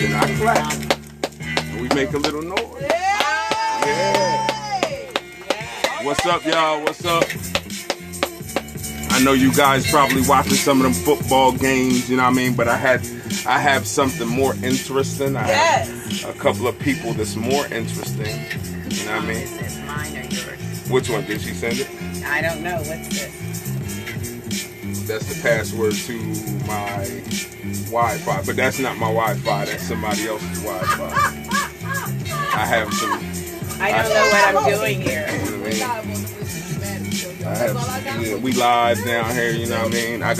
then I clap. And we make a little noise. Yeah. What's up, y'all? What's up? I know you guys probably watching some of them football games, you know what I mean? But I have something more interesting. I have a couple of people that's more interesting. You know what I mean? Is this mine or yours? Which one? Did she send it? I don't know. What's this? That's the password to my Wi-Fi. But that's not my Wi-Fi. That's somebody else's Wi-Fi. I have some... I don't know what I'm doing here. You know what I mean? We live down here, you know what I mean? I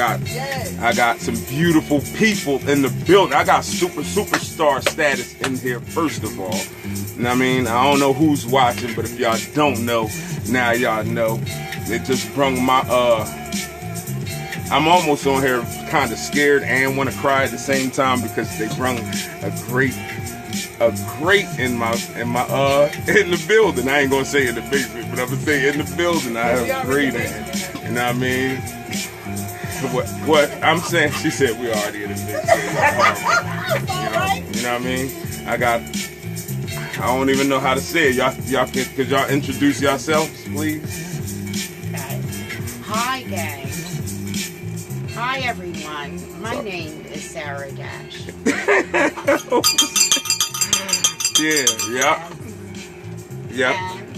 got some beautiful people in the building. I got superstar status in here, first of all. You know what I mean? I don't know who's watching, but if y'all don't know, now y'all know. They just brung my I'm almost on here kind of scared and want to cry at the same time because they brung a great in the building. I ain't gonna say in the basement, but I'm gonna say in the building. I have a great in. You know what I mean? What I'm saying, she said we already in the basement. You know what I mean? I don't even know how to say it. Could y'all introduce yourselves, please? Okay. Hi, gang. Hi, everyone. My name is Sarah Dash. Yeah. And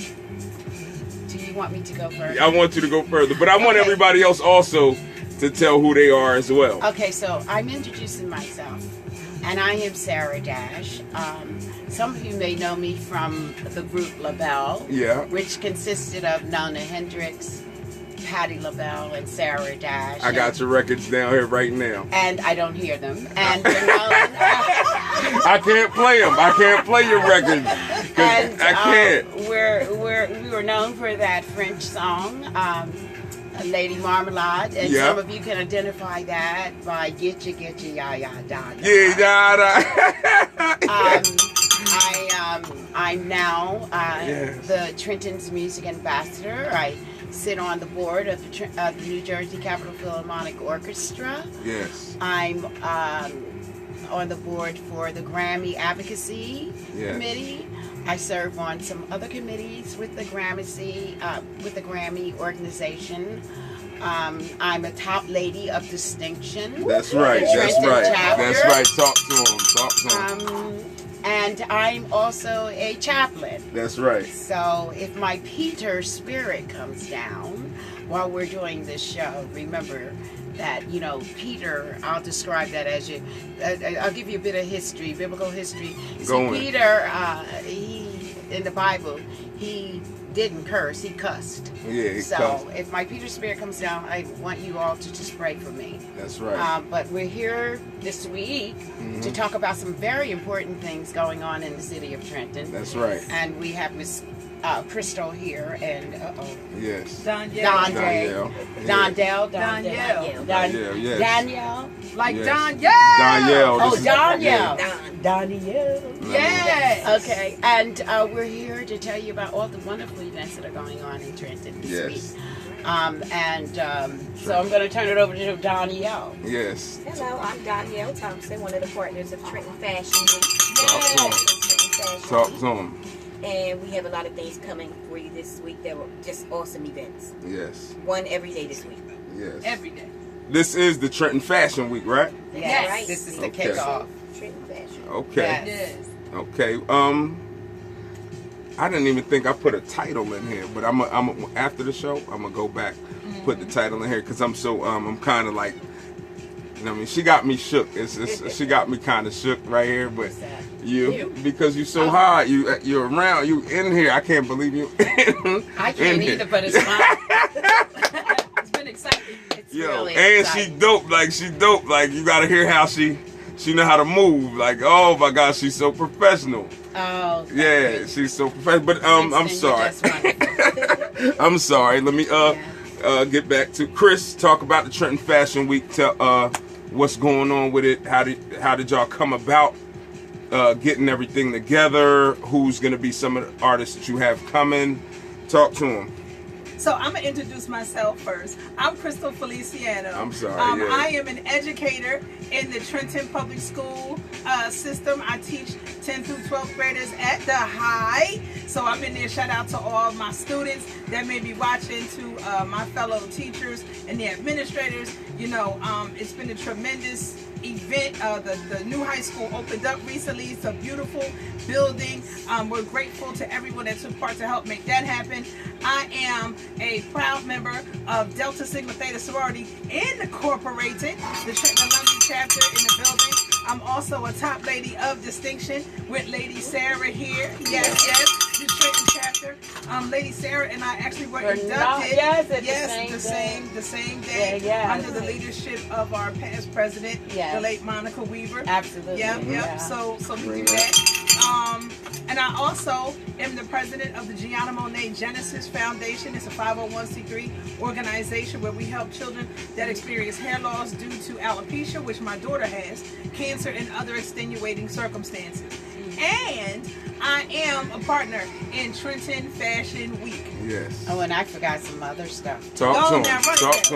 do you want me to go further? I want you to go further, but I want everybody else also to tell who they are as well. Okay, so I'm introducing myself, and I am Sarah Dash. Some of you may know me from the group LaBelle, which consisted of Nona Hendricks, Patti LaBelle, and Sarah Dash. I got your records down here right now. And I don't hear them. And I can't play them. I can't play your records. And I can't. We were known for that French song, Lady Marmalade, and some of you can identify that by Get Ya, Ya, Ya, Da, Da. Yeah, da, da. I'm now the Trenton's music ambassador. I sit on the board of the New Jersey Capitol Philharmonic Orchestra. Yes. I'm on the board for the Grammy Advocacy Committee. I serve on some other committees with the Grammy organization. I'm a top lady of distinction. That's right. That's right. Chapter. That's right. Talk to him. Talk to him. And I'm also a chaplain. That's right. So if my Peter spirit comes down while we're doing this show, remember that, you know, Peter, I'll describe that as I'll give you a bit of history, biblical history. See, Peter, he, in the Bible, he didn't curse, he cussed. Yeah, he so cussed. If my Peter spirit comes down, I want you all to just pray for me. That's right. But we're here this week to talk about some very important things going on in the city of Trenton. That's right. And we have Miss Crystal here and yes. Donyale. Donyale. Like yes. Donyale. Oh, Donyale. Donyale. Yes. Okay. And we're here to tell you about all the wonderful events that are going on in Trenton this week. So I'm going to turn it over to Donyale. Yes. Hello, I'm Donyale Thompson, one of the partners of Trenton Fashion Week. Talk to him. And we have a lot of things coming for you this week that were just awesome events. Yes. One every day this week. Yes. Every day. This is the Trenton Fashion Week, right? Yes. Right. This is the kickoff. Trenton Fashion. Okay. Yes. Okay. I didn't even think I put a title in here, but I'm after the show, I'm gonna go back, put the title in here because I'm kind of like, you know what I mean? She got me shook. She got me kind of shook right here, but you because you're so high, you're around, you in here. I can't believe you. I can't either, but it's fine. It's been exciting. It's really exciting. She dope. Like you gotta hear how she know how to move. Like, oh my gosh, she's so professional. Oh. Yeah, she's so professional. But I'm sorry. I'm sorry. Let me get back to Chris. Talk about the Trenton Fashion Week. Tell what's going on with it. How did y'all come about getting everything together? Who's gonna be some of the artists that you have coming? Talk to them. So I'm going to introduce myself first. I'm Crystal Feliciano. I'm sorry. I am an educator in the Trenton Public School system. I teach 10th through 12th graders at the high. So I'm in there. Shout out to all my students that may be watching, to my fellow teachers and the administrators. You know, it's been a tremendous event. The new high school opened up recently. It's a beautiful building. We're grateful to everyone that took part to help make that happen. I am a proud member of Delta Sigma Theta Sorority Incorporated, the Trenton Alumni chapter in the building. I'm also a top lady of distinction with Lady Sarah here. Yes, the Trenton chapter. Lady Sarah and I actually were inducted. The same day. Under the leadership of our past president, the late Monica Weaver. Absolutely. Yep. So we do that. And I also am the president of the Gianna Monet Genesis Foundation. It's a 501c3 organization where we help children that experience hair loss due to alopecia, which my daughter has, cancer, and other extenuating circumstances. And I am a partner in Trenton Fashion Week. Yes. Oh, and I forgot some other stuff. Talk to him.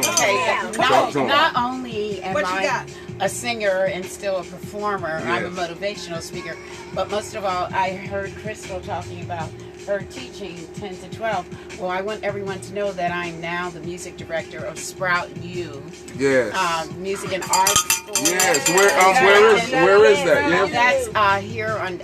Okay, not only am I got? a singer and still a performer, I'm a motivational speaker, but most of all, I heard Crystal talking about her teaching 10 to 12. Well, I want everyone to know that I'm now the music director of Sprout U. Yes. Music and Arts School. Yes. Where is that? Yeah. That's here on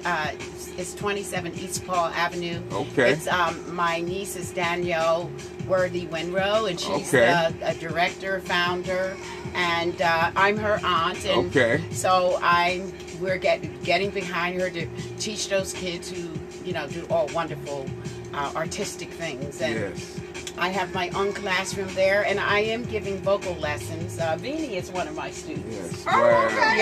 it's 27 East Paul Avenue. Okay. It's my niece is Donyale Worthy Winrow, and she's a director, founder, and I'm her aunt. And so we're getting behind her to teach those kids who, you know, do all wonderful artistic things. And I have my own classroom there, and I am giving vocal lessons. Beanie is one of my students. Yes. Oh, okay.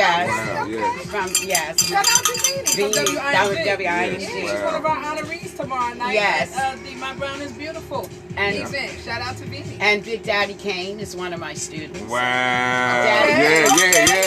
Yes. Shout out to Beanie from WIMG. She's one of our honorees tomorrow night. Yes. At My Brown is Beautiful event. Shout out to Beanie. And Big Daddy Kane is one of my students. Wow. Yeah.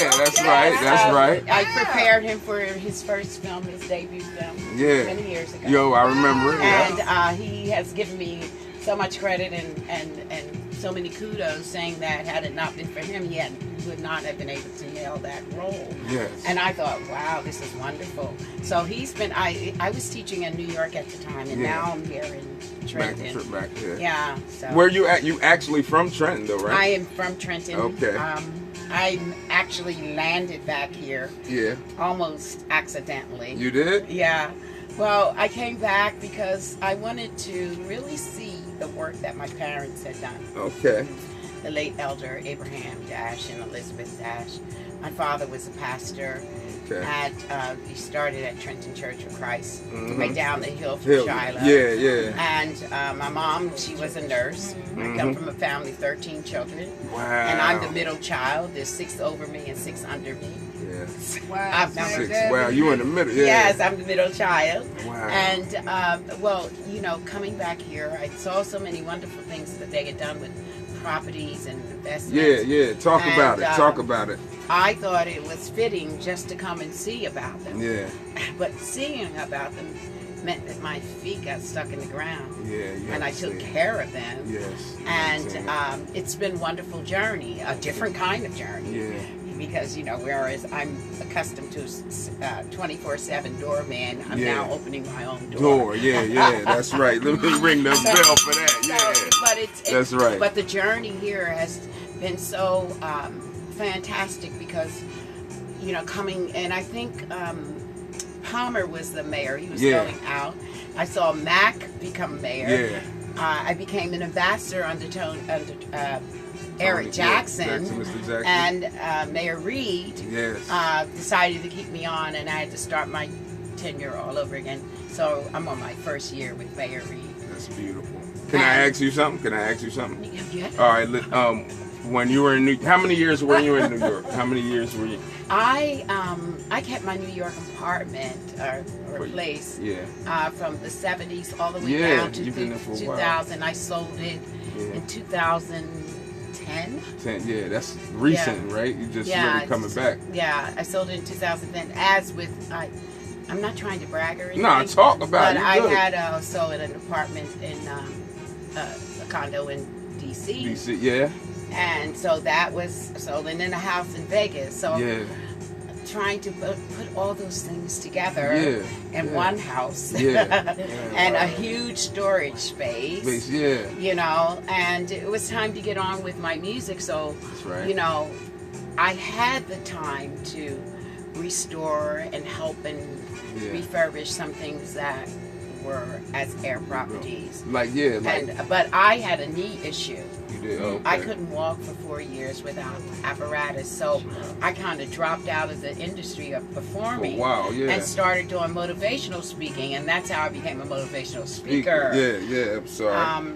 That's right. I prepared him for his first film, his debut film, many years ago. Yo, I remember it. And he has given me so much credit and so many kudos, saying that had it not been for him, he would not have been able to nail that role. Yes. And I thought, wow, this is wonderful. So he's been, I was teaching in New York at the time, and now I'm here in Trenton. Back here. Yeah. So. Where you at? You actually from Trenton, though, right? I am from Trenton. Okay. I actually landed back here. Yeah. Almost accidentally. You did? Yeah. Well, I came back because I wanted to really see the work that my parents had done. Okay. The late elder Abraham Dash and Elizabeth Dash. My father was a pastor. He started at Trenton Church of Christ, right down the hill from Shiloh. Yeah. And my mom, she was a nurse. I come from a family of 13 children. Wow. And I'm the middle child. There's 6 over me and 6 under me. Yeah. Wow. Wow, you in the middle. Yeah. Yes, I'm the middle child. Wow. And, well, you know, coming back here, I saw so many wonderful things that they had done with properties and investments. Yeah. Talk about it. I thought it was fitting just to come and see about them. Yeah. But seeing about them meant that my feet got stuck in the ground. Yeah. And I took care of them. Yes. And it's been a wonderful journey, a different kind of journey. Yeah. Because, you know, whereas I'm accustomed to 24/7 doorman, I'm now opening my own door. Yeah, that's right. Let me ring the bell for that. That's right. But the journey here has been so fantastic because, you know, coming, and I think Palmer was the mayor. He was going out. I saw Mac become mayor. Yeah. I became an ambassador under Eric Jackson, Mr. Jackson. And Mayor Reed decided to keep me on, and I had to start my tenure all over again. So I'm on my first year with Mayor Reed. That's beautiful. Can I ask you something? Yeah. All right. When you were in how many years were you in New York? How many years were you? I kept my New York apartment or place from the 70s all the way down to 2000. I sold it in 2010. Yeah, that's recent, right? You just really coming back. Yeah, I sold it in 2010. As with, I'm not trying to brag or anything. No, talk about it. But I had sold an apartment in a condo in DC. DC, yeah. And so that was, and then a house in Vegas. So Yeah. trying to put all those things together in one house. Yeah. And a huge storage space. Yeah. You know, and it was time to get on with my music. So, That's right. you know, I had the time to restore and help and refurbish some things that were as air properties. Like, But I had a knee issue. You did? Okay. I couldn't walk for 4 years without apparatus, so I kind of dropped out of the industry of performing and started doing motivational speaking, and that's how I became a motivational speaker. Yeah, I'm sorry.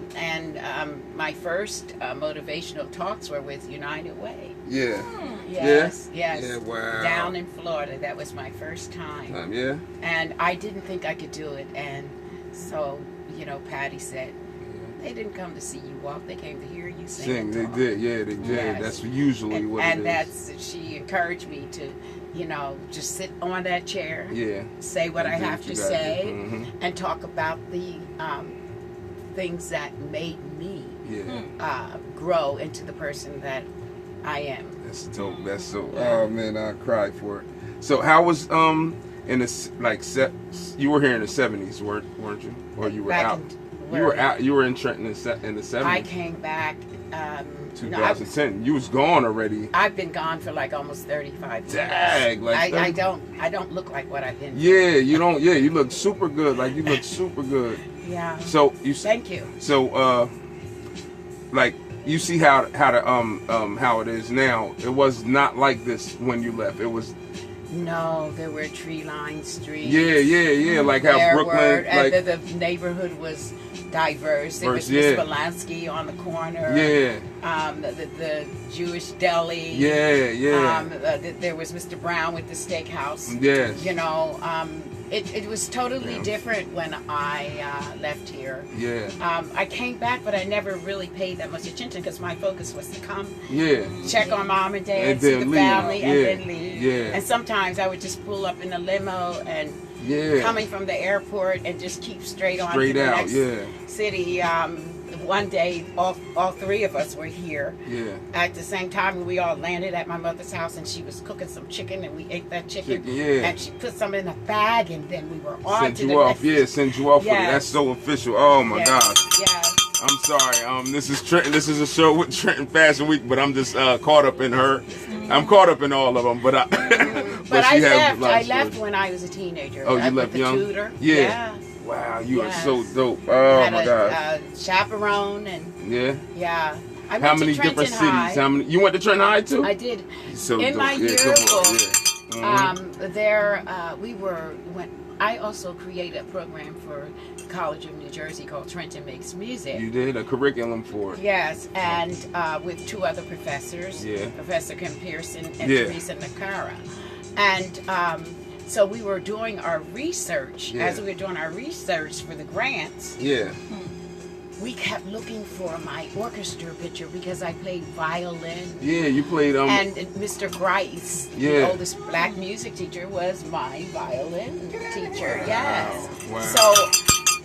My first motivational talks were with United Way. Yeah. Yes. Yeah, wow. Down in Florida, that was my first time. Yeah. And I didn't think I could do it, and so, you know, Patty said, they didn't come to see you walk, they came to hear you sing. They did, they did. Yes. That's usually what it is. And she encouraged me to, you know, just sit on that chair, say what I have to say, and talk about the things that made me grow into the person that I am. That's dope. That's so. Oh man, I cried for it. So how was in the you were here in the 70s, weren't you? Or you were out? You were out. You were in Trenton in the 70s. I came back. 2010. You was gone already. I've been gone for like almost 35 years. Dang, like I don't look like what I've been. Yeah, you don't. Yeah, you look super good. Like you look super good. Yeah. So you. Thank you. So like you see how it is now. It was not like this when you left. It was. No, there were tree-lined streets. Yeah. Like how Brooklyn, like the neighborhood was diverse. There was Miss Polanski on the corner. Yeah. The Jewish deli. Yeah. There was Mr. Brown with the steakhouse. Yes. You know, it was totally different when I left here. Yeah. I came back, but I never really paid that much attention because my focus was to come, check on mom and dad, and see then the leave. family, and then leave. Yeah. And sometimes I would just pull up in a limo and coming from the airport and just keep straight on to the next city. One day, all three of us were here at the same time, and we all landed at my mother's house, and she was cooking some chicken, and we ate that chicken, and she put some in a bag, and then we were on to the next. Send you off with it. That's so official. Oh my gosh. Yes. I'm sorry. This is Trenton. This is a show with Trenton Fashion Week, but I'm just caught up in her. I'm caught up in all of them, but I left when I was a teenager. Oh, you left young? Tutor. Yeah. Wow, you are so dope. Oh my God. Had a chaperone and I How went many to different Trenton cities? How many? You went to Trenton High too? I did. So in dope. my yearbook, Yeah. I also created a program for the College of New Jersey called Trenton Makes Music. You did a curriculum for it. Yes, and with two other professors, Professor Kim Pearson and Teresa Nakara. And so we were doing our research. As we were doing our research for the grants, we kept looking for my orchestra picture because I played violin. Yeah, you played and Mr. Grice, the oldest black music teacher, was my violin teacher. Yes. Wow. So,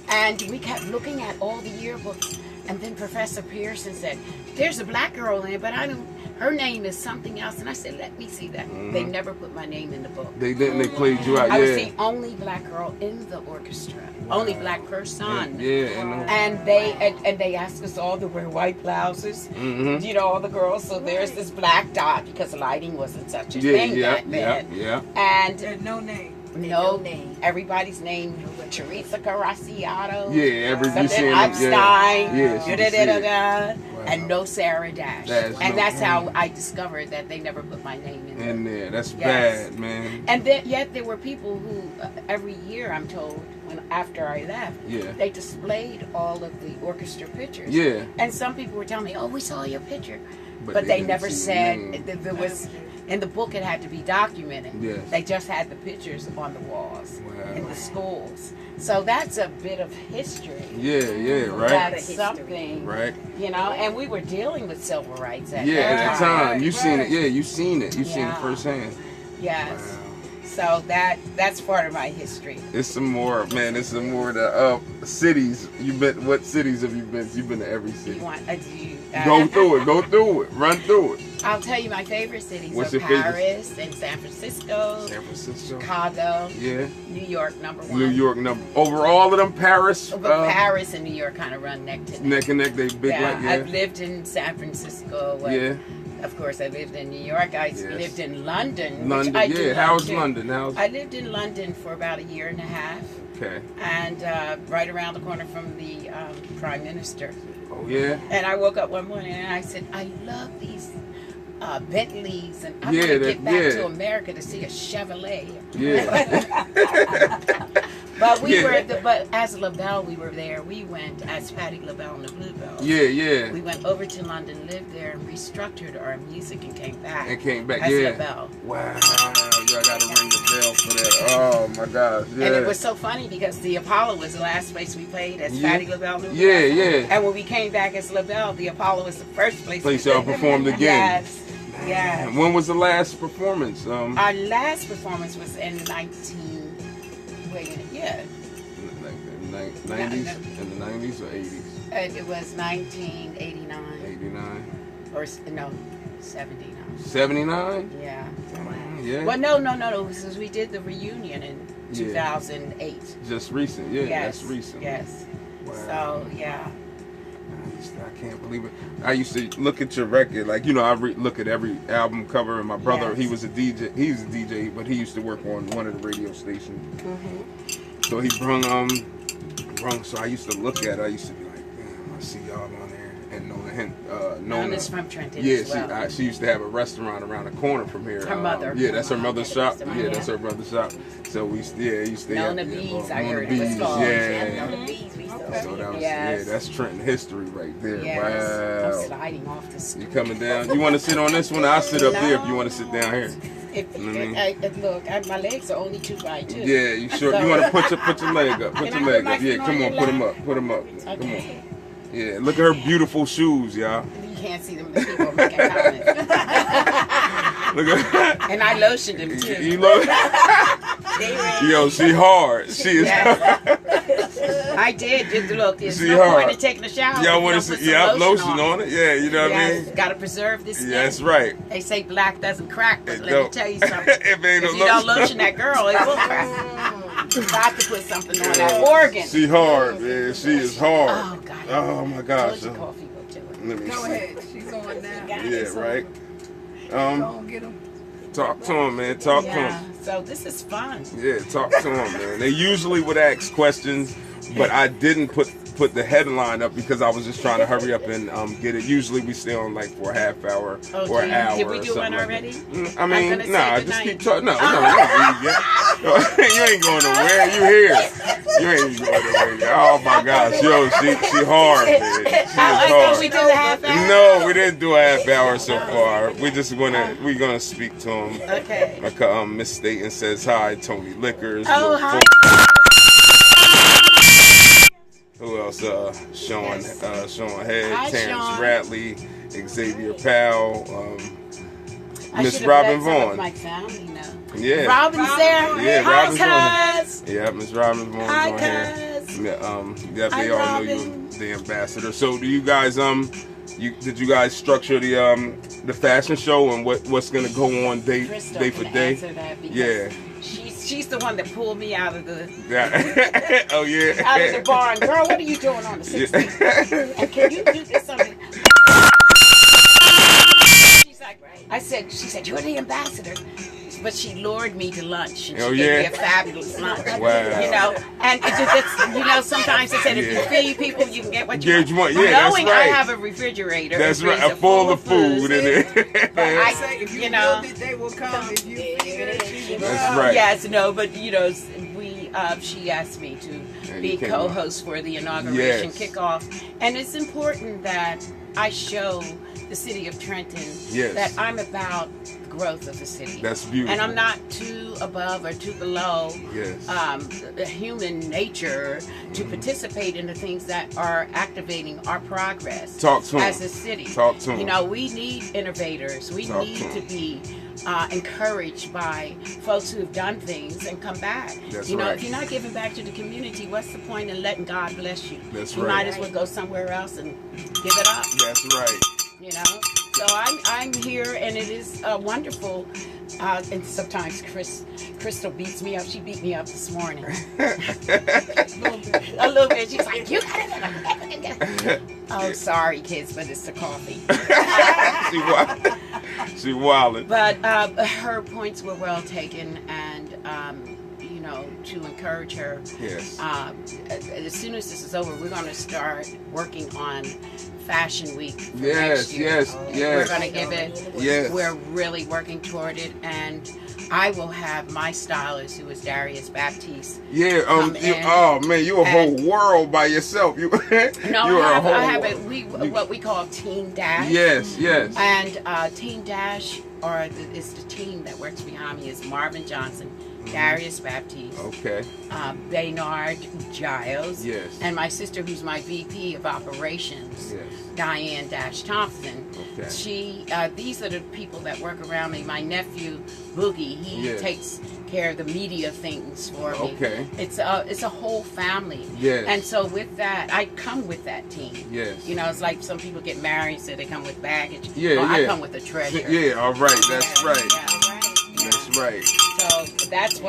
and we kept looking at all the yearbooks, and then Professor Pearson said, "There's a black girl in it, but I don't. Her name is something else." And I said, "Let me see that." They never put my name in the book. They didn't. They played you out. I was the only black girl in the orchestra, only black person. And they asked us all to wear white blouses. You know, all the girls. So there's this black dot because lighting wasn't such a thing back then. And no name. No name. Everybody's name. Teresa Caracciato. Einstein. And no Sarah Dash. And that's how I discovered that they never put my name in there. That's bad, man. And then, yet there were people who every year, I'm told, after I left, they displayed all of the orchestra pictures. And some people were telling me, "Oh, we saw your picture," but they never said that there was. In the book, it had to be documented. They just had the pictures on the walls in the schools. So that's a bit of history. Right. That's something. Right. You know, and we were dealing with civil rights at at that the time. You've seen it. Yeah, you've seen it. You've seen it firsthand. Yes. Wow. So that's part of my history. It's some more, man. It's some more the cities. You been? What cities have you been? You've been to every city. You want? Go through it. Go through it. Run through it. I'll tell you my favorite cities What's are your favorite? Paris and San Francisco, San Francisco. Chicago, Yeah. New York, #1. New York number. Over all of them, Paris. But Paris and New York kind of run neck to neck. Neck and neck. They big like yeah. I've lived in San Francisco. Yeah. Of course, I lived in New York. I lived in London. London. Which I do How's love too. London? I lived in London for about 1.5 years. Okay. And right around the corner from the Prime Minister. Oh yeah. And I woke up one morning and I said, I love these Bentleys, and I Yeah, want to that- get back yeah. to America to see a Chevrolet. Yeah. But we Yeah. but as LaBelle, we were there. We went as Patti LaBelle and the Bluebells. Yeah, yeah. We went over to London, lived there, and restructured our music and came back. And came back. as Yeah. LaBelle. Wow. Yeah, I gotta ring the bell for that. Oh my gosh. Yeah. And it was so funny because the Apollo was the last place we played as Yeah. Patti LaBelle. and the Yeah, Bluebells. yeah. And when we came back as LaBelle, the Apollo was the first place we Y'all performed again. Yes. Yes. When was the last performance? Our last performance was in 90s, in the 90s or 80s? It was 1989. 89. Or, no, 79. 79? Yeah. Yeah. Well, no. Because we did the reunion in 2008. Just recent, yeah. Yes. That's recent. Yes. Wow. So, yeah. I can't believe it. I used to look at your record, like, I look at every album cover, and my brother, Yes. he was a DJ. He's a DJ, but he used to work on one of the radio stations. Mm-hmm. So he brung, so I used to look at it. I used to be like, damn, I see y'all on there. And Nona is from Trenton yeah, as well. she used to have a restaurant around the corner from here. Her mother. Yeah, that's her mother's shop. Yeah. Yeah, that's her mother's shop. So we used to Nona have Bees, yeah, I Nona heard it was Bees, called. yeah. Nona Bees, we still So that was, Yes. that's Trenton history right there. Yes. Wow. I'm sliding off the stool. You coming down? You want to sit on this one? I'll sit up there if you want to sit down here. Look, my legs are only 2x2. Yeah, you sure? You want to put your leg up? Put Can your I leg put my up. Yeah, feet on come your on, put them lap? up. Put them up. Come Okay. on. Yeah, look at her beautiful shoes, y'all. You can't see them, the people making comments. Look at And I lotioned them too. you look. Yo, she hard. She is. Yes. I did. Just look, there's She no hard. point in taking a shower. Y'all if want you to don't see? put Yeah, some lotion on it. Yeah, you know what I mean. Got to preserve the skin. Yeah, that's right. They say black doesn't crack, but It let don't. me tell you something. If ain't no If you don't lotion. lotion that girl, it will crack. You got to put something on that organ. She hard, man. She is hard. Oh, God. Oh my gosh. Told you coffee will do it. Let me Go see. ahead. She's on now. Yeah, right. Go get him. Talk to him, man. Talk to Yeah. him. So this is fun. Yeah, talk to him, man. They usually would ask questions, but I didn't put the headline up because I was just trying to hurry up and get it. Usually we stay on like for a half hour or an hour. Did we or do something one like already? that. I I'm mean, gonna say nah, good just keep night. talking. No, you ain't going nowhere. You here? You ain't going nowhere. Oh my gosh, yo, she hard, man. She is I thought we hard. did a half hour. No, we didn't do a half hour so far. We gonna speak to him. Okay. Like Miss Staten says hi, Tony Liquors. Oh, Lil hi. Who else? Sean Head, Hi, Terrence Sean. Ratley, Xavier Powell, I Miss should have Robin let some of Vaughn. my family know. Yeah. Robin's there. Yeah, Robin's on Hi, here. cuz. Yeah, Miss Robin Vaughn's Hi, on here. cuz. Yeah, they Hi, all know Robin. you, the ambassador. So, do you guys did you guys structure the fashion show and what's gonna go on day Crystal for can day? answer that because Yeah. She's the one that pulled me out of the Yeah. Oh yeah. out of the barn. Girl, what are you doing on the 16th? Yeah. And can you do this something? She's like, she said, you're the ambassador. But she lured me to lunch. And Oh, she gave yeah? me a fabulous lunch. Wow. You know, and it's, sometimes they said if you feed people, you can get what you Get want. you want. Yeah, that's Knowing right. I have a refrigerator. That's a right. freezer Full of food in it. But I, Say, if you you know, build it, they will come. If you feed it, she will That's come. right. yes, no, but she asked me to And be you came co-host for the inauguration Yes. kickoff, and it's important that I show the city of Trenton Yes. that I'm about the growth of the city. That's beautiful. And I'm not too above or too below Yes. the human nature to participate in the things that are activating our progress Talk to 'em. as a city. Talk to 'em. You know, we need innovators. We Talk need to 'em. to be encouraged by folks who have done things and come back. That's You know, right. if you're not giving back to the community, what's the point in letting God bless you? That's You right. might as well go somewhere else and give it up. That's right. You know, so I'm here, and it is wonderful. And sometimes Crystal beats me up. She beat me up this morning. A little bit. She's like, you gotta. Oh, sorry, kids, but it's the coffee. She wildin'. But her points were well taken, and you know, to encourage her. Yes. As soon as this is over, we're going to start working on Fashion Week for Yes, next year. yes, We're yes. going to give it. Yes. We're really working toward it, and I will have my stylist, who is Darius Baptiste. Yeah, come in. oh man, you a whole And- world by yourself. You, No, you are a I whole have world. it. What we call Team Dash. Yes, yes. And Team Dash, is the team that works behind me, is Marvin Johnson, Darius Baptiste, Okay. Baynard Giles, Yes. and my sister, who's my VP of operations, Yes. Diane Thompson. Okay. These are the people that work around me. My nephew Boogie, he Yes. takes care of the media things for me. Okay. It's a whole family. Yes. And so with that, I come with that team. Yes. You know, it's like some people get married, so they come with baggage. Yeah, Well, I yeah. come with a treasure. Yeah. All right. That's Yeah, right. yeah. That's right. So that's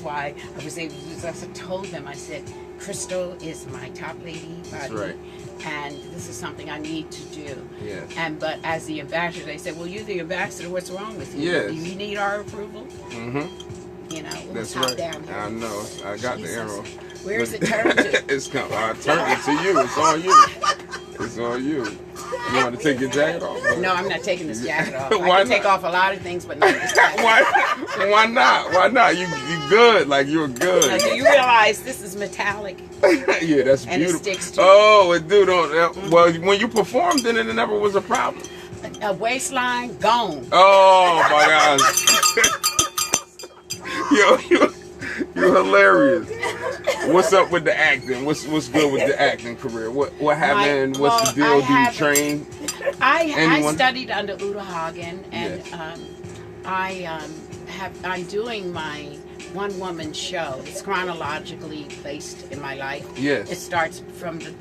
why I was able to do this. I told them, I said, Crystal is my top lady That's buddy, right. and this is something I need to do. Yes. But as the ambassador, they said, well, you're the ambassador, what's wrong with you? Yes. Do you need our approval? Mm-hmm. You know, That's hot right. down here. I know. I got Jesus. the arrow. Where's it turned to? It's come. I turned it to you. It's on you. It's on you. You want to take your jacket off? No, I'm not taking this jacket off. Why I can take not? off a lot of things, but not this jacket. Why not? Why not? You good. Like you're Now, good. do you realize this is metallic? Yeah, that's And it beautiful. sticks to- Oh, it do don't. Well, when you performed, then it never was a problem. A waistline gone. Oh my gosh. You're hilarious. What's up with the acting? What's good with the acting career? What happened? What's the deal? Do you train? I Anyone? studied under Uta Hagen, and Yes. I'm doing my one-woman show. It's chronologically placed in my life. Yes. It starts from the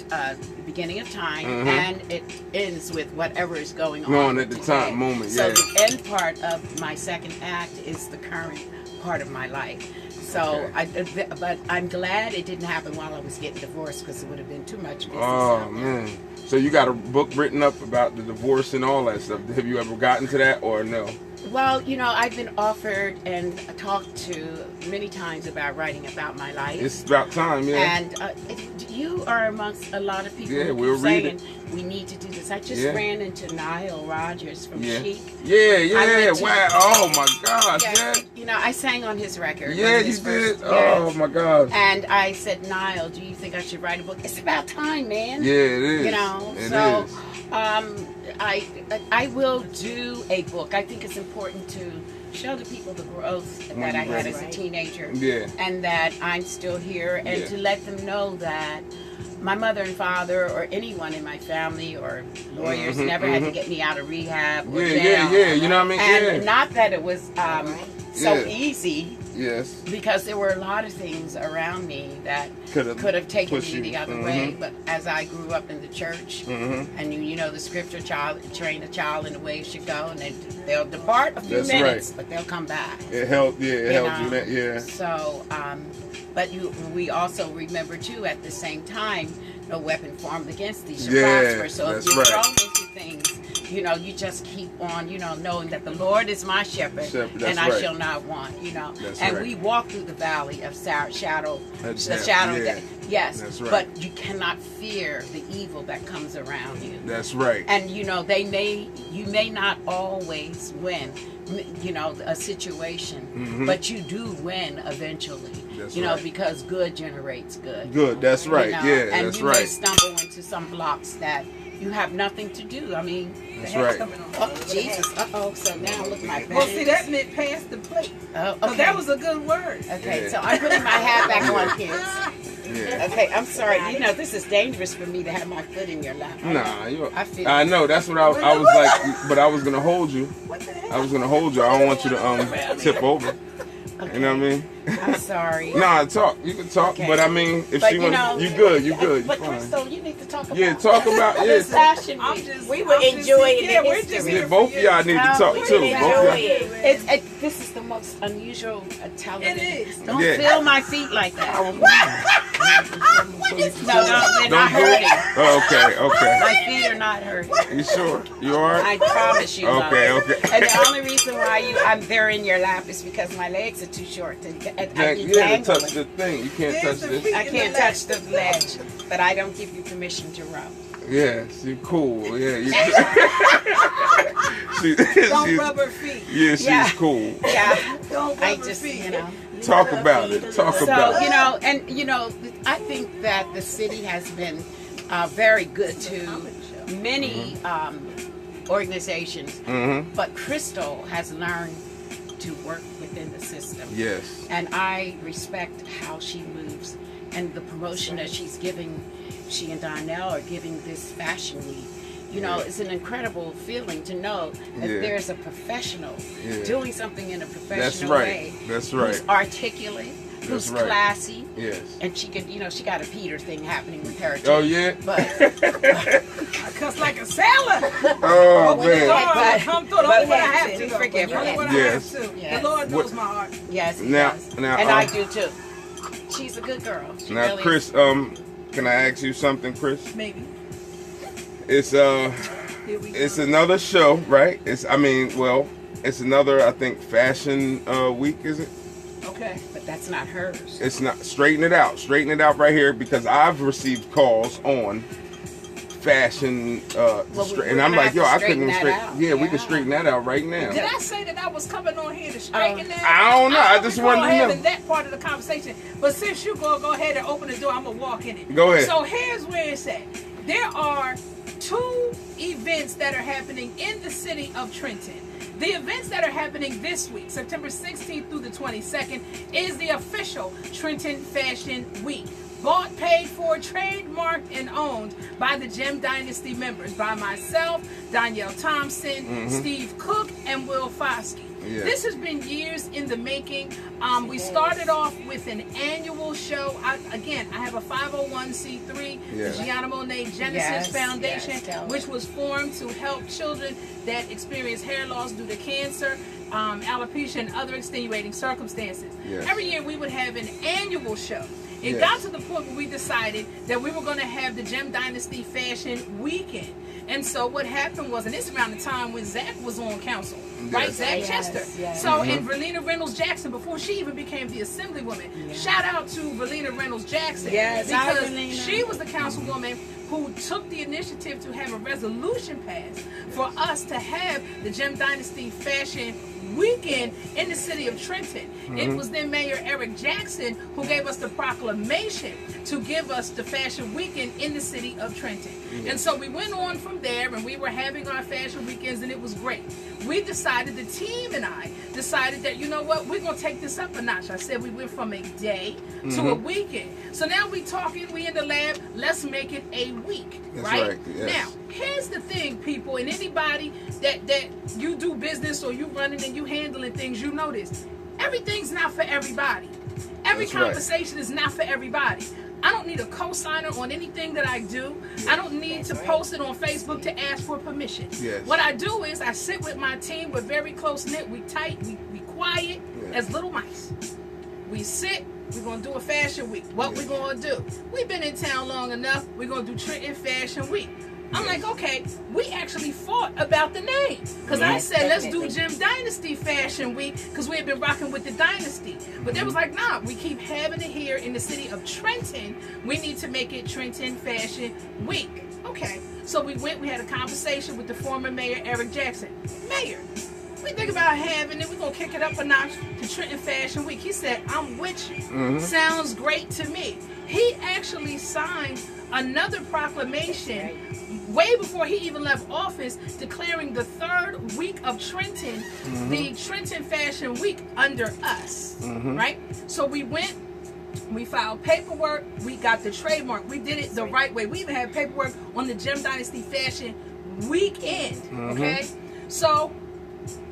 beginning of time, Mhm. and it ends with whatever is going on Going at the today. time, moment, So yeah. the end part of my second act is the current part of my life. So, Okay. but I'm glad it didn't happen while I was getting divorced, because it would have been too much business. Oh out there. man. So you got a book written up about the divorce and all that stuff. Have you ever gotten to that or no? Well, you know, I've been offered and talked to many times about writing about my life. It's about time, yeah. And you are amongst a lot of people Yeah, who we'll keep read saying we need to do this. I just Yeah. ran into Niall Rogers from Yeah. Chic. Yeah, went to- wow. Oh my gosh, yeah. You know, I sang on his record. Yeah, on you his did. first- Oh yes. my gosh. And I said, Niall, do you think I should write a book? It's about time, man. Yeah, it is. You know, It so is. I will do a book. I think it's important to show the people the growth that I had as a teenager, Yeah. and that I'm still here, and Yeah. to let them know that my mother and father or anyone in my family or lawyers never had to get me out of rehab or jail. Yeah. You know what I mean? And Yeah. not that it was so Yeah. easy, Yes. because there were a lot of things around me that Could've could have taken pushed me you. the other way. But as I grew up in the church, Mhm. and you know the scripture, train a child in the way it should go, and they'll depart a few That's minutes, but they'll come back. It helped. Yeah, it helped you. know. That. Yeah. So, but we also remember too, at the same time, no weapon formed against thee shall Yeah, prosper. So if that's you're right. thrown into things, you know, you just keep on, you know, knowing that the Lord is my shepherd, Shepherd, and that's I right. shall not want, you know. That's And right. we walk through the valley of shadow, That's the death, shadow of yeah. death. Yes, That's right. but you cannot fear the evil that comes around you. That's right. And you know, you may not always win, you know, a situation, but you do win eventually. That's you know, right. because good generates good. Good. That's right. You know? Yeah. And That's you may right. stumble into some blocks that you have nothing to do. I mean, That's right. oh Jesus, so now look at my Well, see, bangs. that meant pass the plate. Oh, So okay. that was a good word. Okay, Yeah. so I'm putting my hat back on, kids. Yeah. Okay, I'm sorry. You know, this is dangerous for me to have my foot in your lap. Nah, I know. That's what I was like, but I was gonna hold you. What the hell? I was gonna hold you. I don't want you to tip over. Okay. You know what I mean? I'm sorry. Nah, talk. You can talk, Okay. but I mean, if But she you wants, know, you good. You But fine. Crystal, you need to talk about. Yeah, talk about this fashion I'm week. just, We were I'm just- enjoying yeah, the we're history. just Yeah, here both for of y'all you. need to talk we too. need Both to of y'all. enjoy it. This is the most unusual television. It is. Don't Yeah. feel my feet like that. No, they're Don't not do it. hurting. Oh, okay. My feet are not hurting. You sure? You alright? I promise you. Okay, love. okay. And the only reason why they're in your lap is because my legs are too short to Yeah, keep to touch dangling. the thing. You can't There's touch the this. feet. I can't touch the ledge, but I don't give you permission to rub. Yes, you cool. Yeah, you. Don't she's, rub her feet. yeah, she's Yeah. cool. Yeah, Don't rub I her just, feet. you know. Talk about it. Talk So, about it. you know, and, you know, I think that the city has been very good to many organizations, Mm-hmm. but Crystal has learned to work within the system. Yes. And I respect how she moves and the promotion that she's giving, she and Donyale are giving this fashion week. You know, it's an incredible feeling to know that Yeah. there's a professional Yeah. doing something in a That's professional right. way. That's right. Who's articulate, who's right. classy, Yes. and she could, you know, she got a Peter thing happening with her too. Oh yeah. But I cuss like a sailor. Oh When the man. Lord come through, the only when I have to. we though. forgive her. Only when Yes. I have to. Yes. The Lord knows What- my heart. yes, he Now- does. now, And I do too. She's a good girl. She Now, really Chris, can I ask you something, Chris? Maybe. It's Here we it's go. another show, right? It's it's another, I think, fashion week, is it? Okay. but that's not hers. It's not. Straighten it out right here, because I've received calls on fashion, and I'm gonna like, have yo, to I couldn't straighten that straighten. out. Yeah, we Yeah. can straighten that out right now. Did I say that I was coming on here to straighten that? I don't know. I just wanted to know. having that part of the conversation. But since you go ahead and open the door, I'm gonna walk in it. Go ahead. So here's where it's at. There are 2 events that are happening in the city of Trenton. The events that are happening this week, September 16th through the 22nd, is the official Trenton Fashion Week. Bought, paid for, trademarked, and owned by the Gem Dynasty members, by myself, Donyale Thompson, Steve Cook, and Will Foskey. Yeah. This has been years in the making. We started off with an annual show. I have a 501c3, Yeah. the Gianna Monet Genesis Yes, Foundation, yes, tell me. which was formed to help children that experience hair loss due to cancer, alopecia, and other extenuating circumstances. Yes. Every year we would have an annual show. It Yes. got to the point where we decided that we were going to have the Gem Dynasty Fashion Weekend. And so what happened was, and this is around the time when Zach was on council, right? Yes. Zach Yes, Chester. yes. So, and Verlena Reynolds Jackson, before she even became the Assemblywoman, Yeah. shout out to Verlena Reynolds Jackson. Yes, hi, because Verlena. she was the councilwoman who took the initiative to have a resolution passed for us to have the Gem Dynasty Fashion Weekend in the city of Trenton. It was then Mayor Eric Jackson who gave us the proclamation to give us the Fashion Weekend in the city of Trenton. And so we went on from there, and we were having our fashion weekends, and it was great. We decided, the team and I decided that, you know what, we're going to take this up a notch. I said we went from a day to a weekend. So now we talking, we in the lab, let's make it a week, That's right? right, yes. Now, here's the thing, people, and anybody that you do business or you running and you handling things, you know this. Everything's not for everybody. Every That's right. conversation is not for everybody. I don't need a co-signer on anything that I do. I don't need to post it on Facebook to ask for permission. Yes. What I do is I sit with my team. We're very close-knit. We tight. We quiet as little mice. We sit. We're going to do a fashion week. What we going to do? We've been in town long enough. We're going to do Trenton Fashion Week. I'm like, okay, we actually fought about the name. Because I said, let's do Gem Dynasty Fashion Week, because we had been rocking with the Dynasty. But they was like, nah, we keep having it here in the city of Trenton. We need to make it Trenton Fashion Week. Okay, so we had a conversation with the former mayor, Eric Jackson. Mayor, we think about having it, we're going to kick it up a notch to Trenton Fashion Week. He said, I'm with you. Sounds great to me. He actually signed another proclamation way before he even left office, declaring the 3rd week of Trenton the Trenton Fashion Week under us, right? So we went We filed paperwork. We got the trademark. We did it the right way. We even had paperwork on the Gem Dynasty Fashion weekend. Okay, so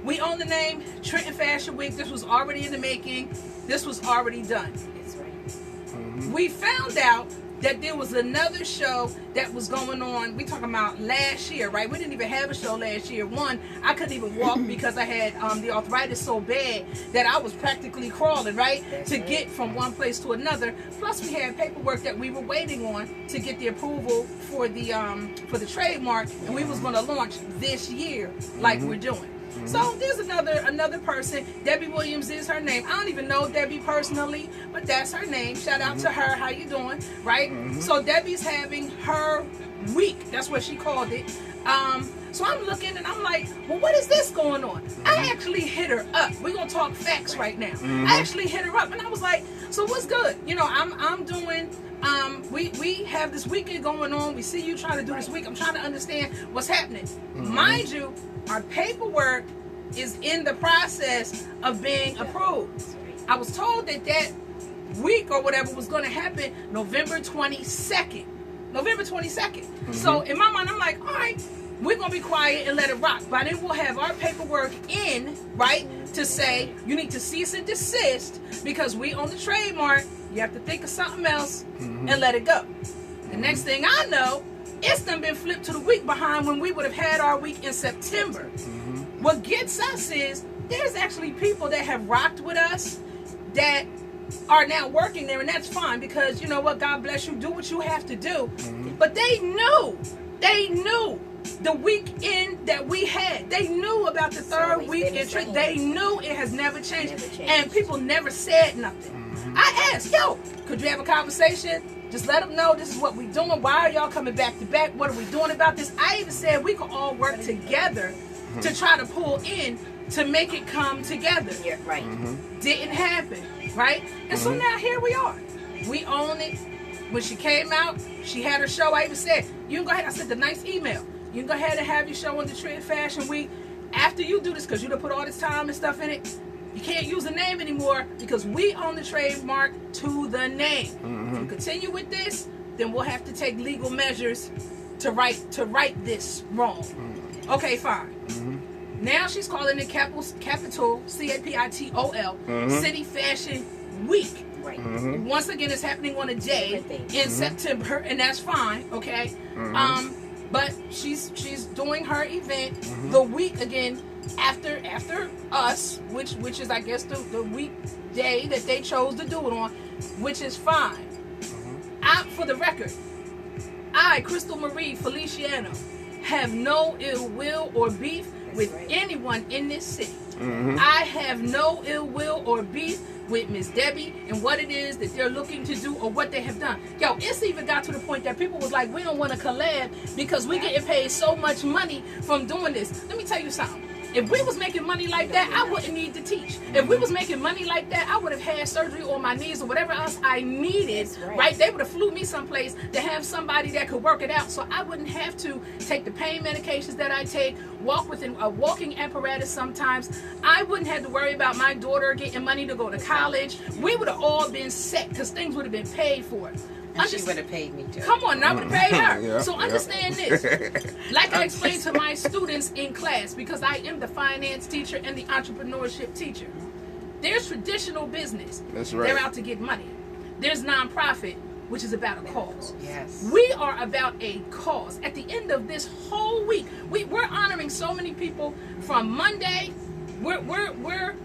we own the name Trenton Fashion Week. This was already in the making. This was already done. That's right. We found out that there was another show that was going on. We talking about last year, right? We didn't even have a show last year. One, I couldn't even walk because I had the arthritis so bad that I was practically crawling, right? To get from one place to another. Plus, we had paperwork that we were waiting on to get the approval for the trademark, and we was going to launch this year, like we're doing. So there's another person. Debbie Williams is her name. I don't even know Debbie personally, but that's her name. Shout out to her. How you doing? Right? So Debbie's having her week. That's what she called it. So I'm looking and I'm like, well, what is this going on? I actually hit her up. We're gonna talk facts right now. I actually hit her up and I was like, so what's good? You know, I'm doing. We have this weekend going on. We see you trying to do this week. I'm trying to understand what's happening. Mind you, our paperwork is in the process of being approved. I was told that week or whatever was going to happen November 22nd. November 22nd. So in my mind, I'm like, all right, we're going to be quiet and let it rock. By then we'll have our paperwork in, right, to say you need to cease and desist because we own the trademark. You have to think of something else and let it go. The next thing I know, it's done been flipped to the week behind when we would have had our week in September. What gets us is there's actually people that have rocked with us that are now working there, and that's fine because you know what, God bless you, do what you have to do. But they knew the weekend that we had. They knew about the third week in Trenton. They knew it has never changed. And people never said nothing. I asked, yo, could you have a conversation? Just let them know this is what we're doing. Why are y'all coming back to back? What are we doing about this? I even said we could all work together to try to pull in to make it come together. Yeah, right. Didn't happen, right? And so now here we are. We own it. When she came out, she had her show. I even said, you can go ahead. I sent a nice email. You can go ahead and have your show on the Trenton Fashion Week. After you do this, because you done put all this time and stuff in it, you can't use the name anymore because we own the trademark to the name. If you continue with this, then we'll have to take legal measures to right this wrong. Okay, fine. Now she's calling it capital CAPITOL City Fashion Week. Right. Once again, it's happening on a day in September, and that's fine. Okay. But she's doing her event the week again after us, which is I guess the weekday that they chose to do it on, which is fine. For the record, I, Crystal Marie Feliciano, have no ill will or beef with anyone in this city. I have no ill will or beef with Miss Debbie and what it is that they're looking to do or what they have done. Yo, it's even got to the point that people was like, we don't want to collab because we getting paid so much money from doing this. Let me tell you something. If we was making money like that, I wouldn't need to teach. If we was making money like that, I would have had surgery on my knees or whatever else I needed, right? They would have flew me someplace to have somebody that could work it out so I wouldn't have to take the pain medications that I take, walk with a walking apparatus sometimes. I wouldn't have to worry about my daughter getting money to go to college. We would have all been set because things would have been paid for. And she would have paid me too. Come on, I would have paid her. So understand this. Like I explained to my students in class, because I am the finance teacher and the entrepreneurship teacher. There's traditional business. That's right. They're out to get money. There's nonprofit, which is about a cause. Yes. We are about a cause. At the end of this whole week, we're honoring so many people. From Monday, we're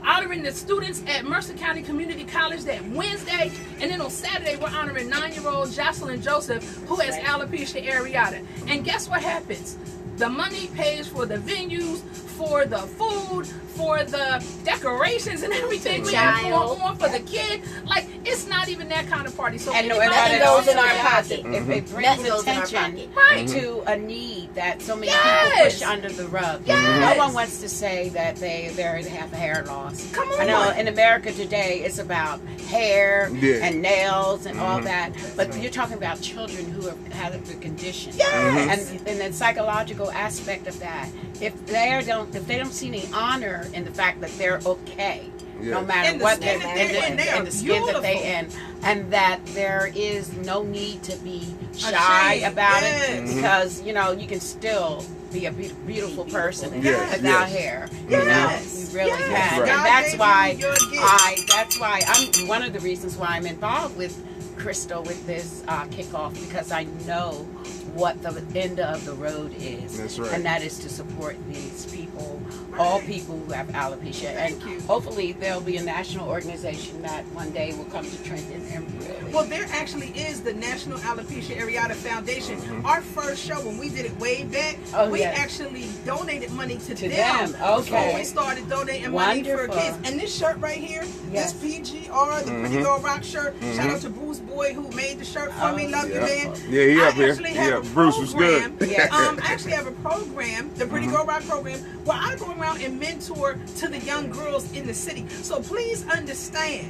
honoring the students at Mercer County Community College that Wednesday, and then on Saturday we're honoring 9-year-old Jocelyn Joseph who has alopecia areata. And guess what happens? The money pays for the venues, for the food, for the decorations and everything we have going on for the kid. Like, it's not even that kind of party. So and nothing goes in our pocket. If it brings attention to a need that so many people push under the rug. No one wants to say that they have hair loss. Come on. I know in America today it's about hair and nails and all that, but you're talking about children who have had the condition. And the psychological aspect of that. If they don't see any honor in the fact that they're okay, no Yes. matter And the what skin that they're in, they are and the skin that they beautiful. in, and that there is no need to be shy Ashamed, about yes. it, because you know you can still be a beautiful person Yes, without yes. hair. Yes. You know, you really Yes. can, Right. and God that's gave why you your gift. that's why I'm one of the reasons why I'm involved with Crystal with this kickoff, because I know what the end of the road is. That's right. And that is to support these people, all people who have alopecia. And Thank you. hopefully there'll be a national organization that one day will come to Trenton and really. Well, there actually is the National Alopecia Areata Foundation. Our first show, when we did it way back, Oh, we yes. actually donated money to To them. them, okay. Before we started donating money for Wonderful. kids. And this shirt right here, Yes. this PGR, the Pretty Girl Rock shirt. Shout out to Bruce Boy who made the shirt for me. Love you, man. Yeah, he I up here. actually have a Bruce was good. program. Yes. I actually have a program, the Pretty Girl Rock program, where I go around and mentor to the young girls in the city. So please understand,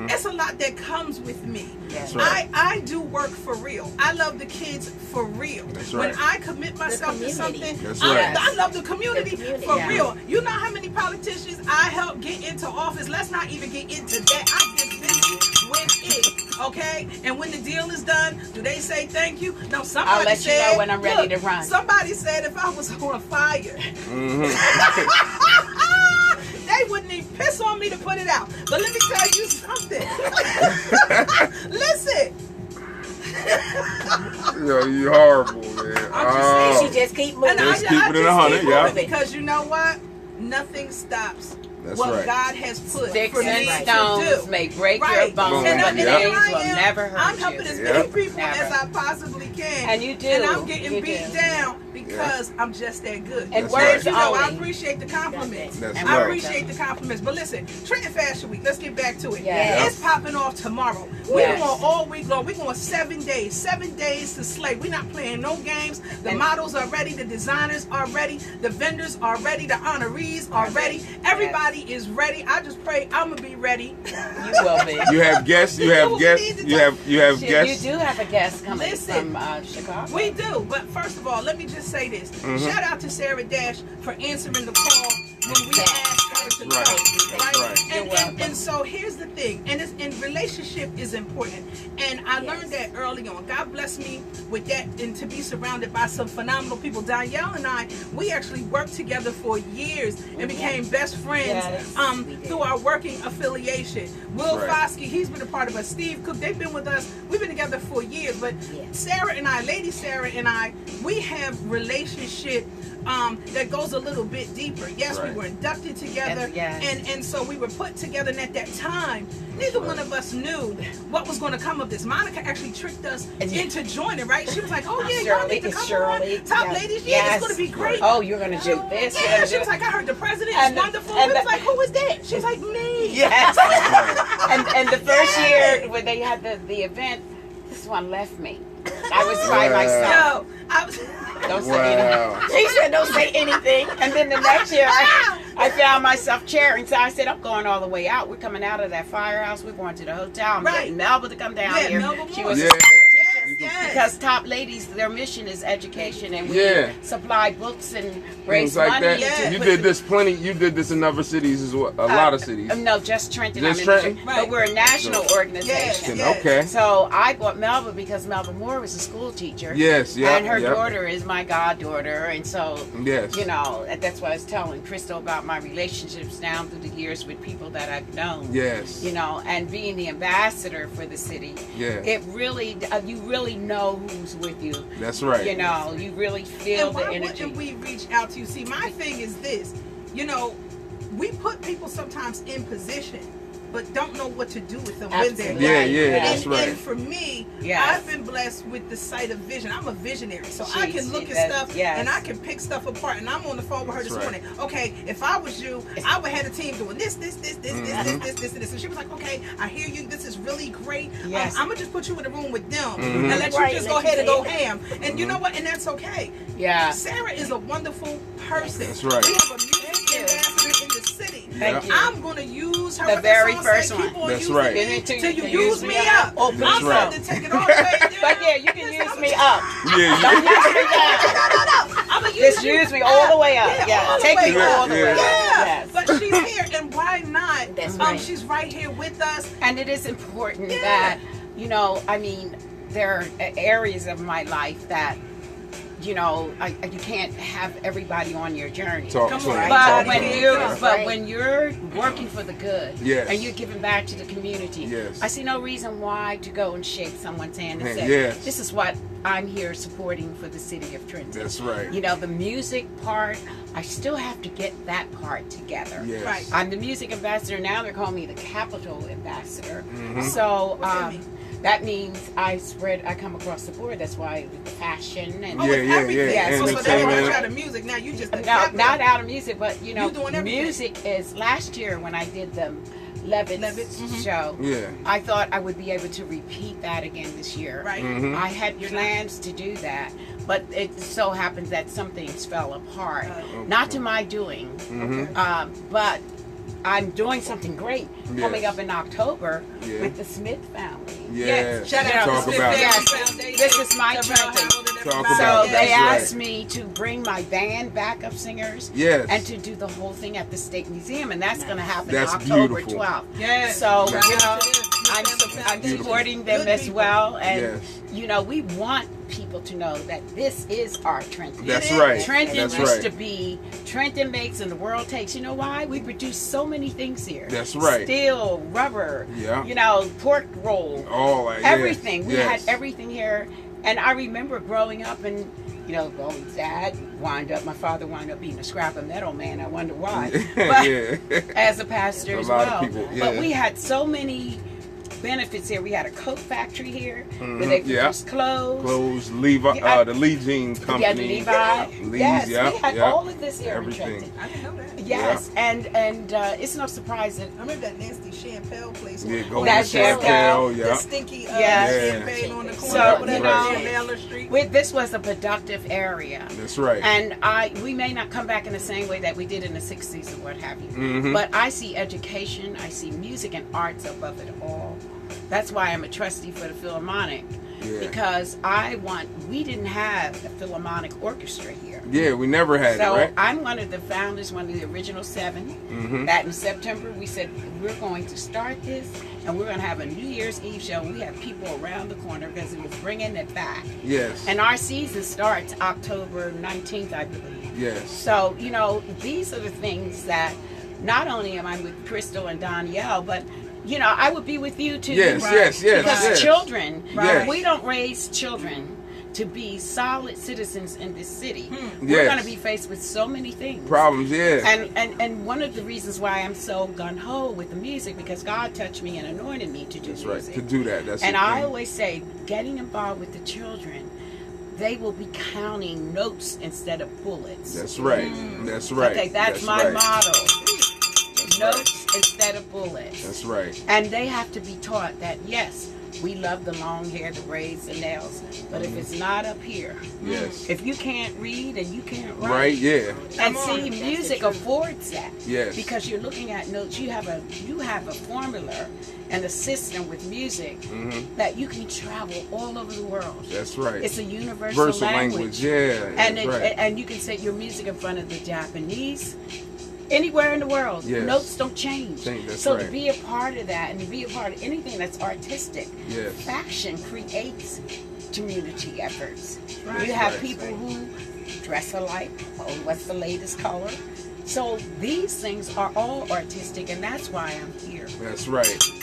it's a lot that comes with me. Yes. right. I do work for real. I love the kids for real. That's When right. I commit myself to community. something, That's I, right. I love the community, The community, for yeah. real. You know how many politicians I helped get into office? Let's not even get into that. I get busy with it, okay? And when the deal is done, do they say thank you? No, somebody I'll let you said, know when I'm ready look, to run. Somebody said if I was on fire, Mhm. they wouldn't even piss on me to put it out. But let me tell you something. Listen. Yo, you horrible, man. I'm just saying, Oh, She just keep moving. And Let's keep it in 100, keep yeah. moving, because you know what? Nothing stops That's what right. God has put Sticks for me and to stones do. may break your Right. bones, And, but and Yeah. here names I will am. never hurt I'm you. helping as Yeah. many people Never. as I possibly can. And you do. And I'm getting You beat do. down because I'm just that good. And That's words right. You know, I only. appreciate the compliments. That's I right. appreciate the compliments. But listen, Trenton Fashion Week, let's get back to it. Yes. It's popping off tomorrow. We're Yes. going all week long. We're going 7 days. 7 days to slay. We're not playing no games. The And- models are ready. The designers are ready. The vendors are ready. The honorees are ready. Everybody is ready. I just pray I'm going to be ready. You will be. You have guests. You have guests. You have You guests. do have a guest coming Listen. from Chicago. We do, but first of all, let me just say this. Shout out to Sarah Dash for answering the call when we asked her to Right. come. That's right. You're welcome. And so here's the thing, and relationship is important. And I learned that early on. God bless me with that, and to be surrounded by some phenomenal people. Donyale and I, we actually worked together for years and became best friends Yes, we did. through our working affiliation. Will Right. Foskey, he's been a part of us. Steve Cook, they've been with us. We've been together for years, but Yeah. Sarah and I, Lady Sarah and I, we have relationship that goes a little bit deeper. Yes, Right. we were inducted together, Yes. and so we were put together. And at that time, neither one of us knew what was going to come of this. Monica actually tricked us into joining. Right? She was like, "Oh yeah, y'all need to come Shirley, on, top yes. ladies. Yeah, Yes. it's going to be great." Oh, you're gonna do this. You're Yeah, gonna she do was like, "I heard the president And is the- wonderful." and We was the- like, "Who is that?" She was like, "Me." Yes. and the first Yes. year when they had the event, this one left me. I was by Wow. myself. No, I was. Don't say Wow. anything. She said, "Don't say anything." And then the next year, I found myself chairing. So I said, "I'm going all the way out. We're coming out of that firehouse. We're going to the hotel. I'm Right. getting Melba to come down Yeah, here." Melba She Moore. was Yeah. Yes. because top ladies, their mission is education, and we Yeah. supply books and raise Things like money. that. Yeah. You did this plenty. You did this in other cities as well. A lot of cities. No, just Trenton. Just I'm in Trenton? Trenton. Right. But we're a national organization. Yes. Okay. So I bought Melba because Melba Moore was a school teacher. Yes. Yeah. And her yeah. daughter is my goddaughter. And so, Yes. you know, that's why I was telling Crystal about my relationships down through the years with people that I've known. Yes. You know, and being the ambassador for the city, Yeah. it really, you really know who's with you. That's right. You know, you really feel And the why energy. wouldn't we reach out to you? See, my thing is this, you know, we put people sometimes in position, but don't know what to do with them when they're Absolutely. Yeah, there. yeah, Yes. that's right. And for me, Yes. I've been blessed with the sight of vision. I'm a visionary, so I can look at that's- stuff yes. and I can pick stuff apart. And I'm on the phone with her That's this right. morning. Okay, if I was you, I would have a team doing this, and this. And she was like, "Okay, I hear you. This is really great. Yes. I'm gonna just put you in a room with them Mhm. and let you Right, just let go you ahead and say go it. ham. And you know what? And that's okay. Yeah. Sarah is a wonderful person. That's right. We have a music ambassador in the city. Thank you. I'm going to use her. The what very song first said, one. Keep on That's using right. me Till till you you use me up. Oh, I'm please about don't. to take it all the way But yeah, you can use me up. Yeah, Don't use me down. I'm going to Just use me all the way up. Yeah, Yeah, all the take way me up. all the way up. Yeah, Yes. but she's here, and why not? That's right. She's right here with us. And it is important Yeah. that, you know, I mean, there are areas of my life that, you know, you can't have everybody on your journey. Talk Come to on, him. But Talk when to him. you're Yeah. but when you're working for the good, Yes. and you're giving back to the community, Yes. I see no reason why to go and shake someone's hand and say, Yes. "This is what I'm here supporting for the city of Trenton." That's right. You know, the music part, I still have to get that part together. Yes. Right. I'm the music ambassador now. They're calling me the capital ambassador. Mhm. So What's that mean? that means I come across the board. That's why the fashion and Oh, Yeah, it's yeah, everything. yeah. So that Entertainment. runs out of music. Now you just a no, capital. not out of music, but you know, You doing everything. music is. Last year when I did the Levitt's Levitt's, show, Yeah. I thought I would be able to repeat that again this year. Right. Mhm. I had plans to do that, but it so happens that some things fell apart. Not to my doing, Mhm. but I'm doing something great coming Yes. up in October Yeah. with the Smith family. Yes. Shout You out know, to Talk the about it. Yes. Foundation. This is my Terrell Trenton. Howard and Talk everybody. So about it. they That's asked right. me to bring my band backup singers Yes. and to do the whole thing at the State Museum, and that's going to happen That's October beautiful. 12th. Yes. So, That's you know, I'm I'm supporting them Good as people. well, and Yes. you know, we want people to know that this is our Trenton. That's It is. right. Trenton That's used right. to be Trenton makes and the world takes. You know why? We produce so many things here. That's right. Steel, rubber, Yeah. you know, pork roll, All that. everything. Yes. We Yes. had everything here. And I remember growing up and, you know, well, my father wound up being a scrap of metal man. I wonder why. But Yeah. as a pastor A as lot of well. people, But yeah. we had so many benefits here. We had a coat factory here where Mhm, they yeah. produced clothes. Clothes, Levi, Yeah. the Lee Jean Company. Yeah, Levi. Lee's, Yes, yeah, we had yeah. all of this here Everything. in Trenton. I didn't know that. Yes, and it's no surprise that I remember that nasty champagne place. Yeah, go That's to Chappelle, Chappelle. yeah. The stinky Yeah. champagne on the corner So, over there you know, near Mallard Street. this was a productive area. That's right. And we may not come back in the same way that we did in the 60s or what have you. Mhm. But I see education, I see music and arts above it all. That's why I'm a trustee for the Philharmonic. Yeah. Because we didn't have a Philharmonic orchestra here. Yeah, we never had So it, right? I'm one of the founders, one of the original 7. Mhm. That in September we said we're going to start this and we're going to have a New Year's Eve show. We have people around the corner because it was bringing it back. Yes. And our season starts October 19th, I believe. Yes. So, you know, these are the things that not only am I with Crystal and Donyale, but, you know, I would be with you too. Yes, right? yes, yes, Because yes. children, Yes. we don't raise children to be solid citizens in this city. We're Yes. going to be faced with so many things. Problems, yeah. And one of the reasons why I'm so gung-ho with the music, because God touched me and anointed me to do That's right. music. To do that. That's And the I thing. always say, getting involved with the children, they will be counting notes instead of bullets. That's right. That's right. Okay, that's my right. motto. Notes instead of bullets. That's right. And they have to be taught that, yes, we love the long hair, the braids, the nails, but if it's not up here, Yes. if you can't read and you can't write, Right, yeah. and Come on. see, music affords that. Yes. Because you're looking at notes, you have a formula and a system with music Mhm. that you can travel all over the world. That's right. It's a universal Versal language, yeah. And that's right. and you can set your music in front of the Japanese, anywhere in the world. Yes. Notes don't change. That's So to right. be a part of that and to be a part of anything that's artistic, Yes. fashion creates community efforts. Right. You have Right. people who dress alike. Oh, what's the latest color? So these things are all artistic, and that's why I'm here. That's right. That's right.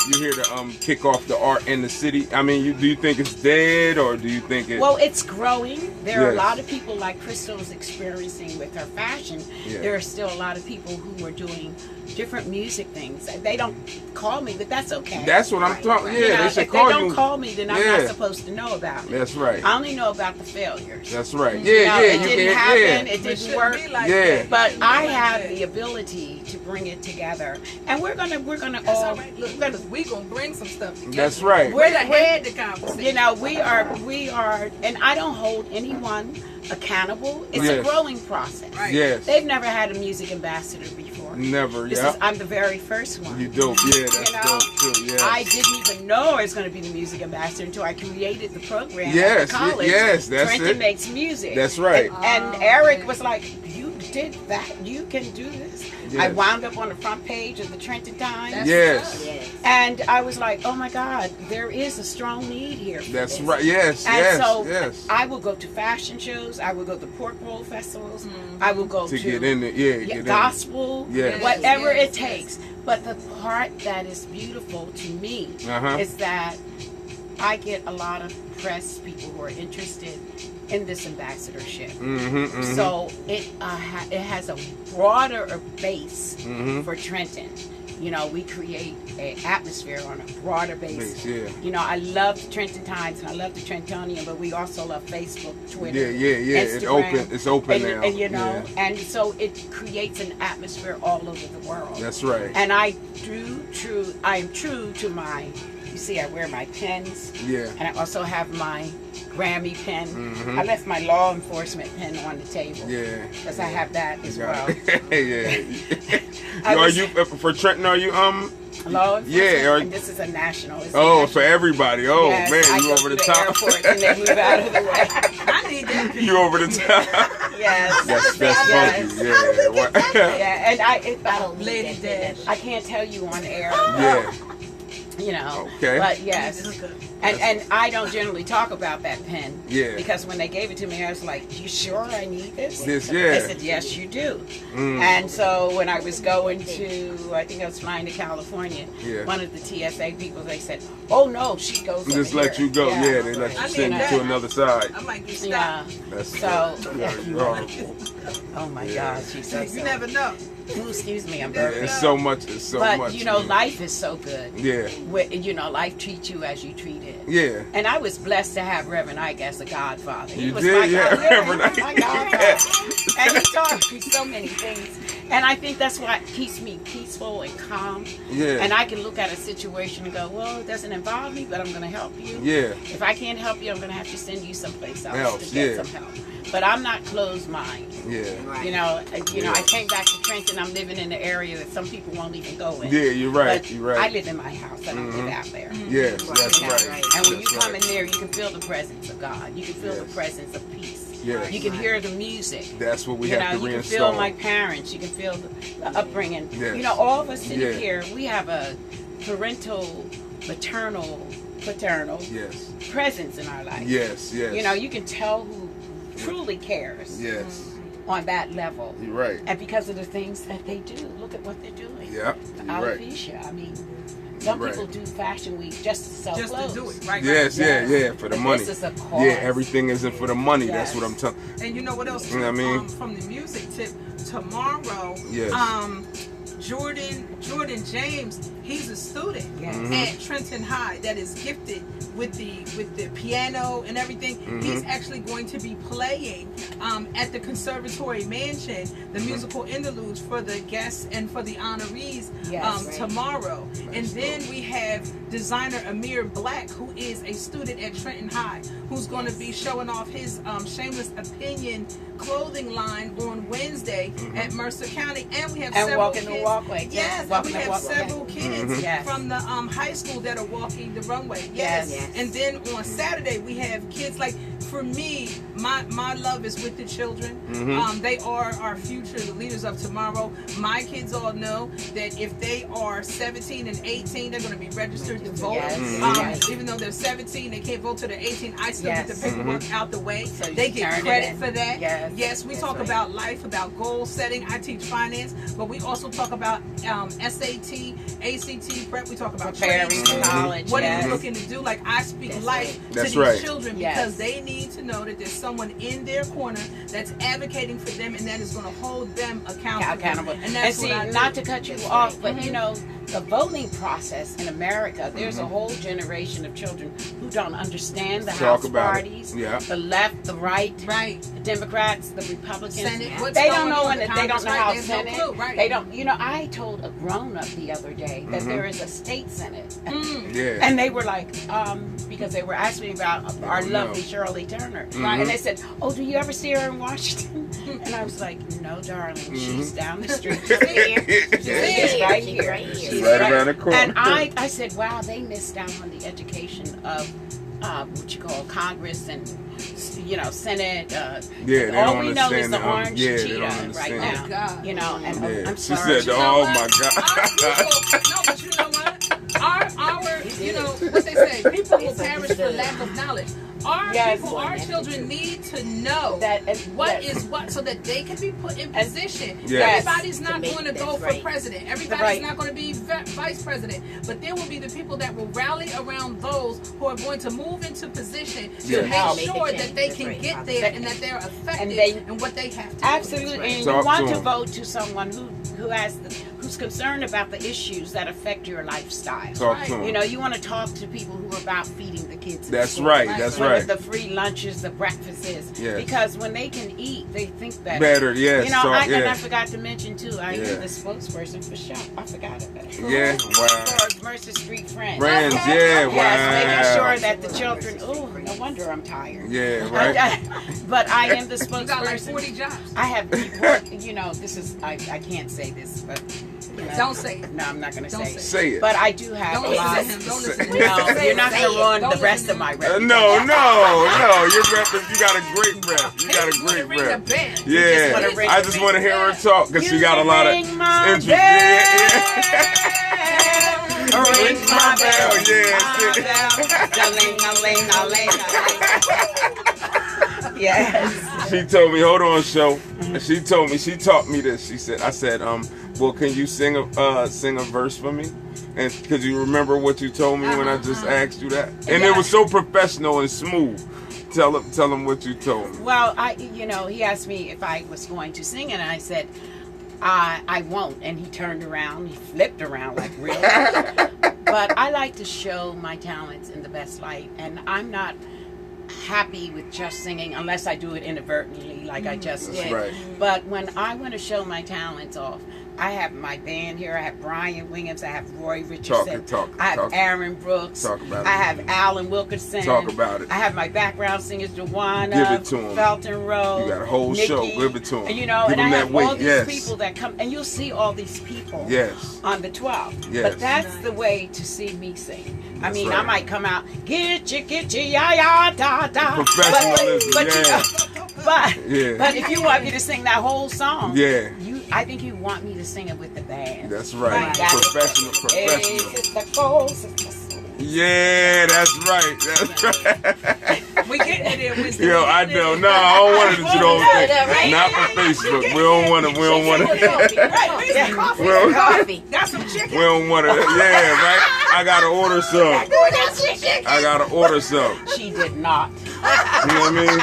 You're here to kick off the art in the city. I mean, do you think it's dead, or do you think it? Well, it's growing. There are a Yes. lot of people like Crystal's experiencing with her fashion. Yeah. There are still a lot of people who are doing different music things. They don't call me, but that's okay. That's what I'm talking. You Yeah, know, they should if call they don't you. call me, then I'm Yeah. not supposed to know about it. That's right. I only know about the failures. That's right. You Yeah, know, yeah. it You didn't can. happen. Yeah. It It didn't shouldn't work. be like Yeah. that. But Shouldn't be I like have that. the ability to bring it together, and we're gonna That's all all right. Look, we're we gonna bring some stuff together. That's right. We're the head the conversation. You know, we are, and I don't hold anyone accountable. It's a Yes. growing process. Right. Yes. They've never had a music ambassador before. Never. This Yeah. is, I'm the very first one. You dope. Yeah, that's You know, dope too. Yeah. I didn't even know I was going to be the music ambassador until I created the program Yes, at the college. yes, that's Trenton it. Makes Music. That's right. And Eric was like, "You did that. You can do this." Yes. I wound up on the front page of the Trenton Times. That's Yes. Yes. And I was like, "Oh my God, there is a strong need here." For That's this. right. Yes. And Yes. so yes. I will go to fashion shows. I will go to pork roll festivals. I will go To get in there. Yeah. Get in there. gospel, Yes. whatever Yes, it takes. But the part that is beautiful to me Uh-huh. is that I get a lot of press people who are interested in this ambassadorship. Mm-hmm. So it has a broader base Mm-hmm. for Trenton. You know, we create an atmosphere on a broader base. Yeah. You know, I love the Trenton Times and I love the Trentonian, but we also love Facebook, Twitter, Yeah. It's Instagram, open. It's open and, now. and you know, Yeah. and so it creates an atmosphere all over the world. That's right. And I am true to my. You see, I wear my pens, Yeah. and I also have my Grammy pen. Mhm. I left my law enforcement pen on the table. Yeah. Because I have that as You well. got it. Yeah. I Are was- you for Trenton? Are you Law enforcement, Yeah, or- and this is a national. It's a Oh, national. for everybody. Oh Yes, man, I you go over through the top. airport and they move out of the way. I need that. You over the top. Yes. That's Yes. funky. Yeah. What- Yeah, and I don't Lady need Dash. I can't tell you on air. Yeah. You know. Okay. But yes. And I don't generally talk about that pen. Yeah. Because when they gave it to me, I was like, "You sure I need this?" This, They yeah. said, "Yes, you do." Mm. And so when I was going to, I think I was flying to California, Yeah. one of the TSA people, they said, "Oh no, she goes." Just over let here." you go. Yeah, they let you I send mean, you to that- another side. I might get Yeah. stopped. That's So- yeah, Oh my Yeah. God, she's so. You never know. Ooh, excuse me, I'm yeah, burping. it's so much. It's so But much. you know, yeah. life is so good. Yeah. You know, life treats you as you treat it. Yeah. And I was blessed to have Reverend Ike as a godfather. He You was did, my yeah, godfather. Reverend He was my Ike. godfather. And he taught me so many things. And I think that's what keeps me peaceful and calm. Yeah. And I can look at a situation and go, well, it doesn't involve me, but I'm going to help you. Yeah. If I can't help you, I'm going to have to send you someplace else Else, to get yeah. some help. But I'm not closed-minded. Yeah. Right. You know, I came back to Trenton. I'm living in an area that some people won't even go in. Yeah, you're right. But You're right. I live in my house. I don't Mhm. live out there. Yes, that's Yeah. right. And when you That's come right. in there, you can feel the presence of God. You can feel the Yes. presence of peace. Yes. You can hear the music. That's what we You know, have to you can reinstall. feel my parents. You can feel the upbringing. Yes. You know, all of us sitting Yeah. here, we have a parental, maternal, paternal Yes. presence in our life. Yes. Yes. You know, you can tell who truly cares Yes. on that level. You're right. And because of the things that they do, look at what they're doing. Yeah. You're right. Alopecia. I mean, some Right. people do fashion week just to sell Just clothes. to do it. Right. Yes. right. Yeah. For the But money. This is a cause. Yeah. Everything isn't for the money. Yes. That's what I'm telling. And you know what else? You know what I mean? From the music tip, tomorrow, Yes. Jordan James, he's a student Yes. Mhm. at Trenton High that is gifted with the piano and everything. Mhm. He's actually going to be playing at the Conservatory Mansion the Mhm. musical interludes for the guests and for the honorees Yes, right. tomorrow. And Nice. then we have designer Amir Black, who is a student at Trenton High, who's going to be showing off his Shameless Opinion clothing line on Wednesday Mhm. at Mercer County. And we have And several walking kids. the walkway. too. Yes, and Walking we the have walkway. several kids Mhm. Yes. from the high school that are walking the runway. Yes. Yes. And then on Saturday we have kids. Like for me, my love is with the children. Mhm. They are our future, the leaders of tomorrow. My kids all know that if they are 17 and 18, they're going to be registered to vote. Yes. Mhm. Yes. Even though they're 17, they can't vote till they're 18. I still get the Yes. paperwork out the way. So you They get turn it credit in. for that. Yes. We That's talk right. about life, about goal setting. I teach finance, but we also talk about SAT, ACT prep. We talk about Preparing trade for school. college. What are yes. you looking to do? Like I speak That's life right. to That's these right. children Yes. because they need to know that there's someone in their corner that's advocating for them and that is going to hold them accountable. And that's see, what I do. not to cut you off, but you know, the voting process in America, there's a whole generation of children who don't understand the House parties, the left, the right, the Democrats, the Republicans. Senate, they don't know when they don't know how There's Senate. no clue, They don't. You know, I told a grown-up the other day that there is a state Senate, and they were like, because they were asking me about our lovely Shirley Turner, and they said, "Oh, do you ever see her in Washington?" And I was like, "No, darling, she's down the street. She's right here. She's right around the corner." And I said, "Wow, they missed out on the education of what you call Congress and Senate. All we know is the orange cheetah right now. Oh, God. You know, and I'm She sorry. said, "Oh my God." No, but you know what? Our you know what they say, people will perish for lack of knowledge. Our people, our children need to know what is what so that they can be put in position. Everybody's not going to go for president. Everybody's not going to be vice president. But there will be the people that will rally around those who are going to move into position to make sure that they can get there and that they're effective in what they have to do. Absolutely. And you want to vote to someone who's concerned about the issues that affect your lifestyle. Talk to them. You know, you want to talk to people who are about feeding the kids. That's right. That's right. The free lunches, the breakfasts. Yes. Because when they can eat, they think better. Better, yes. You know, and I forgot to mention too, I am the spokesperson for SHOP. I forgot about it. Yeah, wow. For Mercer Street Friends. Friends, wow. Yes, making sure that the children, no wonder I'm tired. Yeah, right. But I am the spokesperson. You got like 40 jobs. I have worked, this is, I can't say this, but. Don't say it. No, I'm not going to say it. Say it. But I do have Don't a lot. listen to him. Don't listen to him. No, you're not going to ruin the rest of my reputation. No. Your rep, you got a great rep. You got a great rep. Yeah. I just want to hear her talk because she got a lot of interest. Ring my bell. Yes. She told me, hold on, show. She taught me this. I said, well, can you sing a verse for me? And because you remember what you told me when I just asked you that, and it was so professional and smooth. Tell him what you told me. Well, he asked me if I was going to sing, and I said, I won't. And he turned around, he flipped around like really. But I like to show my talents in the best light, and I'm not happy with just singing unless I do it inadvertently like I just did. Right. But when I want to show my talents off, I have my band here. I have Brian Williams. I have Roy Richardson. I have Aaron Brooks. Talk about it. I have Alan Wilkerson. Talk about it. I have my background singers, Dewana, Give it to 'em. Felton Rowe. You got a whole Nikki, show. Give it to him. You know, Give and I him have that all weight. these people that come, and you'll see all these people on the 12th. Yes. But that's the way to see me sing. I mean, right. I might come out, get you, ya, da, da. Professionalism, But if you want me to sing that whole song, I think you want me to sing it with the band. That's right. Professional. Yeah, that's right. That's right. We getting it in Winston. Yo, I know. No, I don't want to do the whole thing. Not for Facebook. We don't want to. We don't want to. Coffee. Got some chicken. We don't want to. Yeah, right. I gotta order some. I gotta order some. She did not. You know what I mean?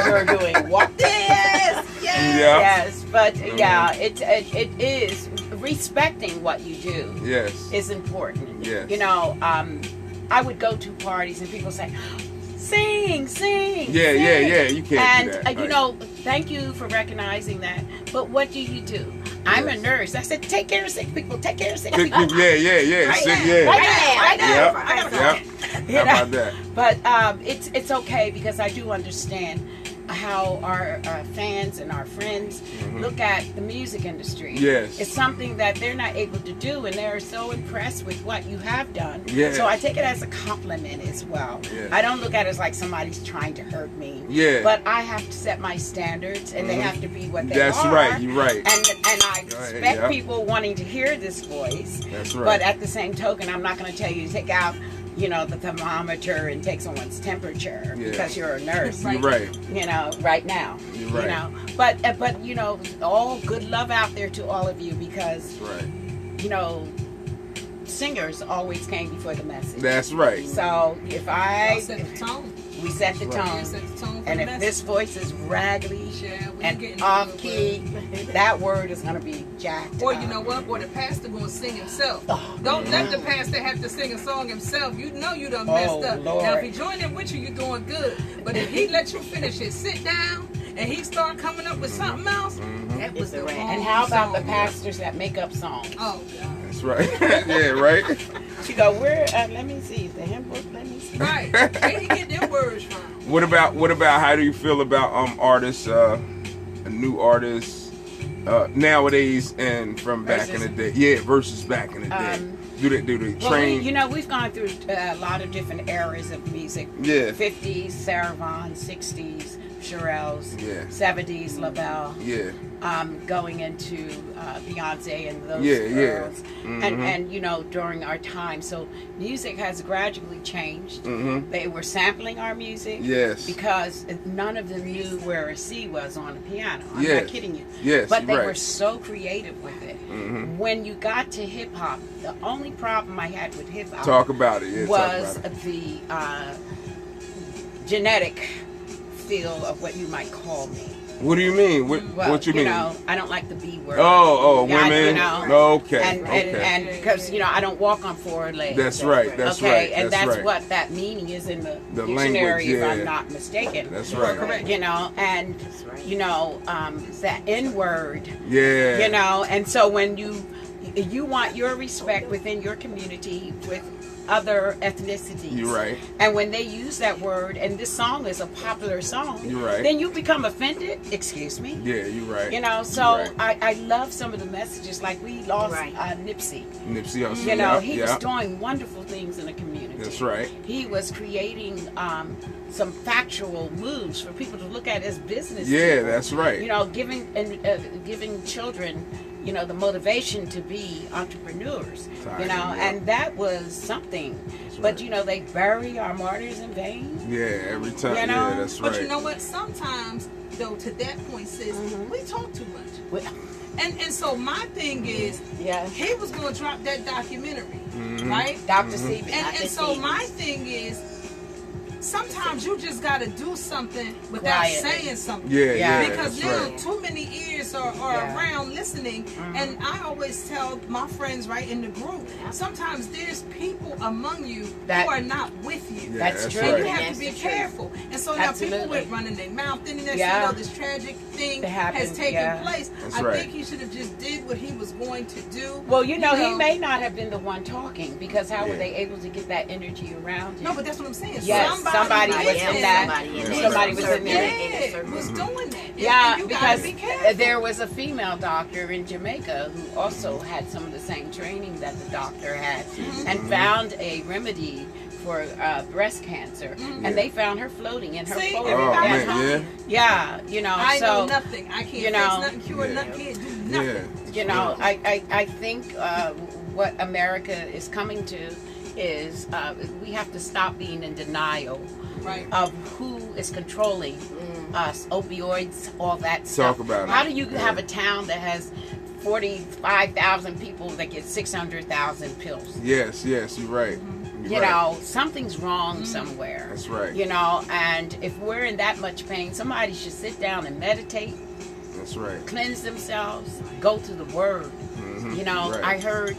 You're doing what? Yes, but it is respecting what you do. Yes, is important. Yes, you know, I would go to parties and people say, "Sing, sing." Yeah. You can't do that. And you know, thank you for recognizing that. But what do you do? I'm a nurse. I said, take care of sick people. Take care of sick people. Yeah. Right sick, now. Right now. Yep. How about that? But it's okay because I do understand how our fans and our friends look at the music industry. Yes. It's something that they're not able to do, and they're so impressed with what you have done. Yes. So I take it as a compliment as well. Yes. I don't look at it as like somebody's trying to hurt me. Yeah. But I have to set my standards, and they have to be what they That's are. Right. You're right. And I expect people wanting to hear this voice. That's right. But at the same token, I'm not going to tell you to take out, you know, the thermometer and take someone's temperature because you're a nurse. You're right. You know, right now. You're right. You know, but you know, all good love out there to all of you because, you know, singers always came before the message. That's right. So if Y'all set the tone. we set the tone, Set the tone for and the if message. this voice is raggedy Yeah, we and getting off into key, that word is gonna be jacked. Or up. you know what? Or the pastor gonna sing himself. Oh, Don't let the pastor have to sing a song himself. You know you done messed up. Lord. Now if he joined in with you, you're doing good. But if he let you finish it, sit down, and he start coming up with something else, That was the wrong rap. And how about the song. pastors that make up songs? Oh God. That's right. Yeah, right. She go, where? Let me see the hymn book. Let me see. Right. Where you get them words from? What about how do you feel about artists, new artists nowadays and from back in the day? Yeah, versus back in the day. Do they Well, train? you know, we've gone through a lot of different eras of music. Yeah. 50s, Sarah Vaughan, 60s, Shirelles, Yeah. 70s, LaBelle, Yeah. going into Beyonce and those Yeah, yeah. girls. Mhm. And, you know, during our time. So music has gradually changed. Mm-hmm. They were sampling our music. Yes. Because none of them knew where a C was on a piano. I'm Yes. not kidding you. Yes, But they you're right. were so creative with it. Mhm. When you got to hip hop, the only problem I had with hip hop Talk about it. Yeah, was talk about it. the genetic feel of what you might call me. What do you mean? Well, What you mean? know, I don't like the B word. Oh, Yeah, women. you know, Okay. Okay. and because you know I don't walk on four legs. That's right. That's okay, right. and that's that's right. what that meaning is in the The dictionary, language, if yeah. I'm not mistaken. That's right. Correct. You know, and That's right. you know that N word. Yeah. You know, and so when you want your respect within your community with other ethnicities. You're right. And when they use that word, and this song is a popular song, You're right. then you become offended. Excuse me. Yeah, you're right. You know, so You're right. I love some of the messages. Like we lost Right. Nipsey. Nipsey Hussle. You know, yeah, he yeah. was doing wonderful things in the community. That's right. He was creating some factual moves for people to look at as business. Yeah, people. that's right. You know, giving children, you know, the motivation to be entrepreneurs. You know, Yeah. and that was something. That's But right. you know, they bury our martyrs in vain. Yeah, every time. You know? Yeah, that's right. But you know what? Sometimes, though, to that point, sis, Mhm. we talk too much. Well, And so my thing is, yeah, he was going to drop that documentary, Mhm. right? Dr. Stevens. And so my thing is, sometimes you just got to do something without Quietly. saying something. Yeah, Yeah. yeah, Because that's now right. too many ears are Yeah. around listening, and I always tell my friends right in the group, sometimes there's people among you That- who are not with you. Yeah, That's true. And right. you have That's to be the truth. careful. And so now people Absolutely. were running their mouth, and then Yeah. you know this tragic thing It happened, has taken yeah. place. That's I right. think he should have just did what he was going to do. Well, you know, he may not have been the one talking because how were Yeah. they able to get that energy around him? No, but that's what I'm saying. Yes, somebody with was him in that. Somebody in Somebody that was in there. Yeah, was doing that. And- Yeah, and you because gotta be careful. there was a female doctor in Jamaica who also had some of the same training that the doctor had and found a remedy for breast cancer. Yeah. And they found her floating in her See, phone. Oh everybody's man, Yeah, you know, I so know nothing. I can't you fix know, nothing, cure Yeah. nothing, can't do yeah, nothing. yeah. you know, I think what America is coming to is we have to stop being in denial Right. of who is controlling us, opioids, all that stuff. Talk about it. How do you Yeah. have a town that has 45,000 people that get 600,000 pills? Yes, yes, you're right. You're You right. know, something's wrong somewhere. That's right. You know, and if we're in that much pain, somebody should sit down and meditate, That's right. cleanse themselves, go to the Word. Mhm. You know, Right. I heard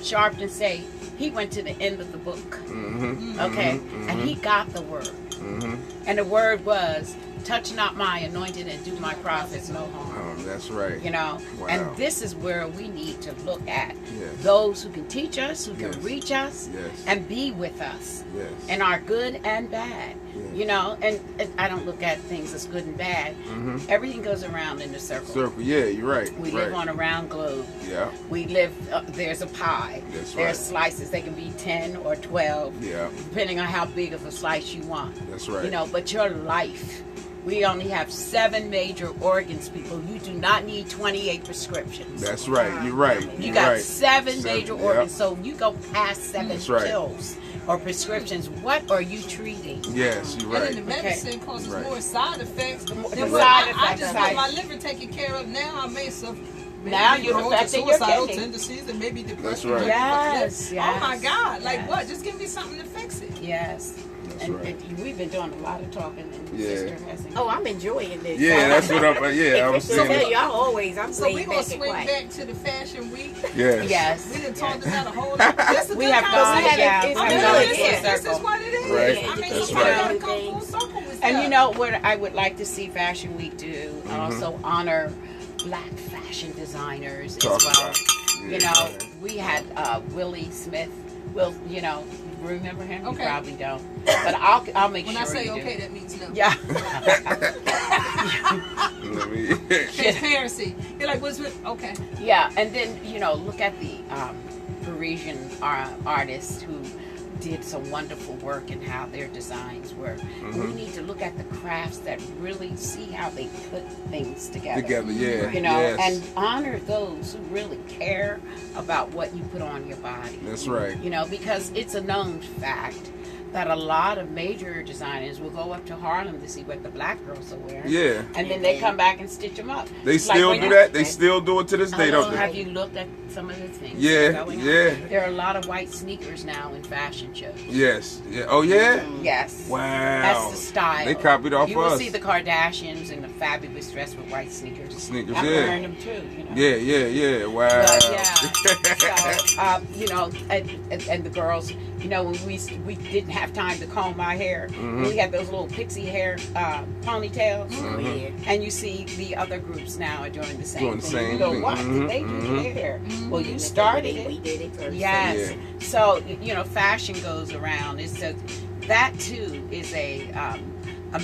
Sharpton say he went to the end of the book, Mm-hmm. okay, and he got the Word. Mm-hmm. And the Word was, touch not my anointed and do my prophets no harm. That's right. You know, Wow. and this is where we need to look at Yes. those who can teach us, who can Yes. reach us, Yes. and be with us Yes. in our good and bad. Yes. You know, and I don't look at things as good and bad. Mm-hmm. Everything goes around in a circle. Circle. Yeah, you're right. We right. live on a round globe. Yeah. We live, there's a pie. That's There's right. slices. They can be 10 or 12, Yeah. depending on how big of a slice you want. That's right. You know, but your life, we only have 7 major organs, people. You do not need 28 prescriptions. That's right. You're right. You You're got right. 7 major yeah. organs, so you go past 7 That's right. pills or prescriptions. What are you treating? Yes, you're And right. then the medicine causes Right. more side effects The than what side I effects, just side- got my liver taken care of. Now I may Now you're prone to affecting your suicidal kidney. tendencies and maybe depression. That's right. Yes, Oh my yes, God! Like yes. what? Just give me something to fix it. Yes. That's And, right. and we've been doing a lot of talking, and Yeah. sister hasn't. Oh, I'm enjoying this. Yeah, that's what I'm. Yeah, I was So saying. y'all always, I'm So we're laid gonna back and swing quiet. back to the fashion week. Yes. Yes. We didn't talk this out a whole lot. That's a We good have gone, conversation. yeah, it's I mean, good, this, yeah. this is what it is. Right. I mean, That's you right. gotta come full circle with And stuff. you know what I would like to see Fashion Week do? Mm-hmm. Also honor Black fashion designers Talk as well. about it. You Yeah. know, we had Willie Smith. Will you know? Remember him? Okay. You probably don't. But I'll make when sure I say you okay, do. that means no. Yeah. Let me. Transparency. You're like, what's with? Okay. Yeah, and then look at the Parisian artists who did some wonderful work in how their designs were. We need to look at the crafts that really see how they put things together. Together, yeah. You know, Yes. and honor those who really care about what you put on your body. That's right. You know, because it's a known fact that a lot of major designers will go up to Harlem to see what the black girls are wearing. Yeah. And then they come back and stitch them up. They Like still when do you- that. They still do it to this day, don't Have they? you looked at some of the things? Yeah, that are going on? yeah. There are a lot of white sneakers now in fashion shows. Yes. Yeah. Oh yeah. Yes. Wow. That's the style. They copied off You will us. see the Kardashians in the fabulous dress with white sneakers. Sneakers, I'm yeah. wearing them too. You know. Yeah. Yeah. Yeah. Wow. But yeah, so, you know, and the girls, you know, when we didn't have time to comb our hair, we had those little pixie hair ponytails, Oh, yeah. and you see the other groups now are doing the same Doing the thing. same You go, thing. what did they do Mhm, to their hair? Well, you We started it. did it first. Yes. Yeah. So you know, fashion goes around. It's just, that too is a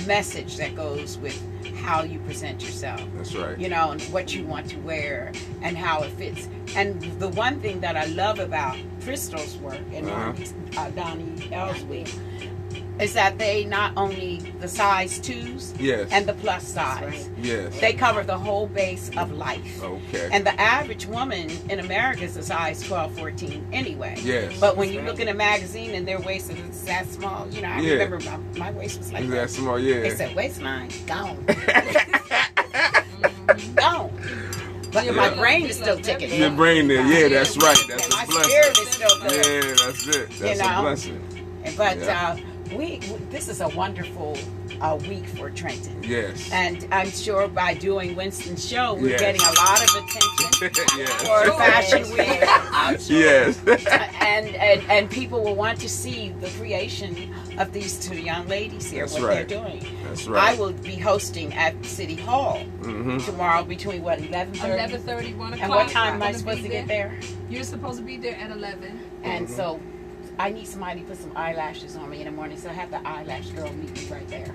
message that goes with how you present yourself. That's right. You know, and what you want to wear and how it fits. And the one thing that I love about Crystal's work and Donyale's work is that they not only the size 2s Yes. and the plus size. That's right. Yes. They cover the whole base of life. Okay. And the average woman in America is a size 12, 14 anyway. Yes. But when you look in a magazine and their waist is that small, you know, I Yeah. remember my waist was like Is that. that small? They Yeah. said, waistline, gone. Mm-hmm. Gone. But Yeah. my brain is still ticking. Your brain there. Yeah, that's right. That's My a blessing. spirit is still good. Yeah, that's it. That's You know? a blessing. But Yeah. this is a wonderful week for Trenton. Yes. And I'm sure by doing Winston's show, we're Yes. getting a lot of attention yes. for Fashion Week. Yes. and people will want to see the creation of these two young ladies here, That's what right. they're doing. That's I right. will be hosting at City Hall Mm-hmm. tomorrow between 11:30? 11:30, 1 o'clock. And what time am I I'm gonna supposed be to get there? You're supposed to be there at 11. And so I need somebody to put some eyelashes on me in the morning, so I have the eyelash girl meet me right there.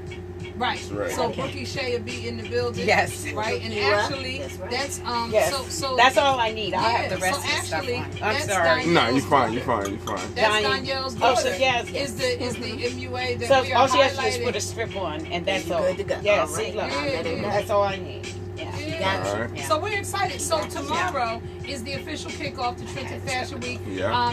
Right. That's right. So Brookie Shea will be in the building. Yes. Right. And You are? actually, That's right. that's Yes. So That's all I need. I'll Yeah, have the rest so of the stuff actually, on. I'm that's sorry. Diane. No, you're fine. You're fine. You're fine. That's Diane. Donyale's Oh, daughter. so yes. Is the MUA that So we are all she has to do is highlighting. put a strip on, and that's You're all. good to go. Yeah, All see, right. look, Yeah. that's all I need. Yeah. Yeah. All right. Yeah. So we're excited. So tomorrow is the official kickoff to Trenton Fashion Week. Yeah.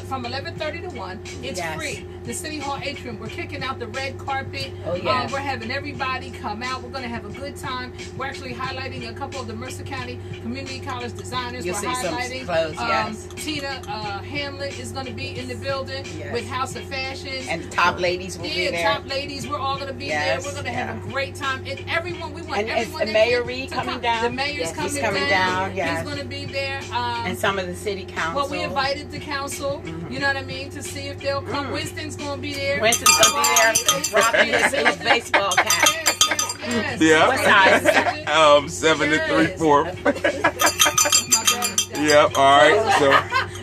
From 11:30 to 1. It's Yes. free. The City Hall atrium. We're kicking out the red carpet. Oh, yeah. We're having everybody come out. We're going to have a good time. We're actually highlighting a couple of the Mercer County Community College designers. You'll We're see some highlighting. clothes, yes. Tina Hamlet is going to be in the building Yes. with House of Fashion. And the top ladies will be there. Top ladies, we're all gonna be Yes, there. We're gonna have yeah. a great time. And everyone, we want And is everyone. that Mayor can Reed to coming come. down? The mayor's Yes, coming, he's coming down, yes. He's gonna be there. And some of the city council. Well, we invited the council. You know what I mean, to see if they'll come. Winston's gonna be there. Winston's going to be there rocking his baseball cap. Yes. Yeah. What size is that? 7 Yes. 3/4. My daddy died. Yep. All right. So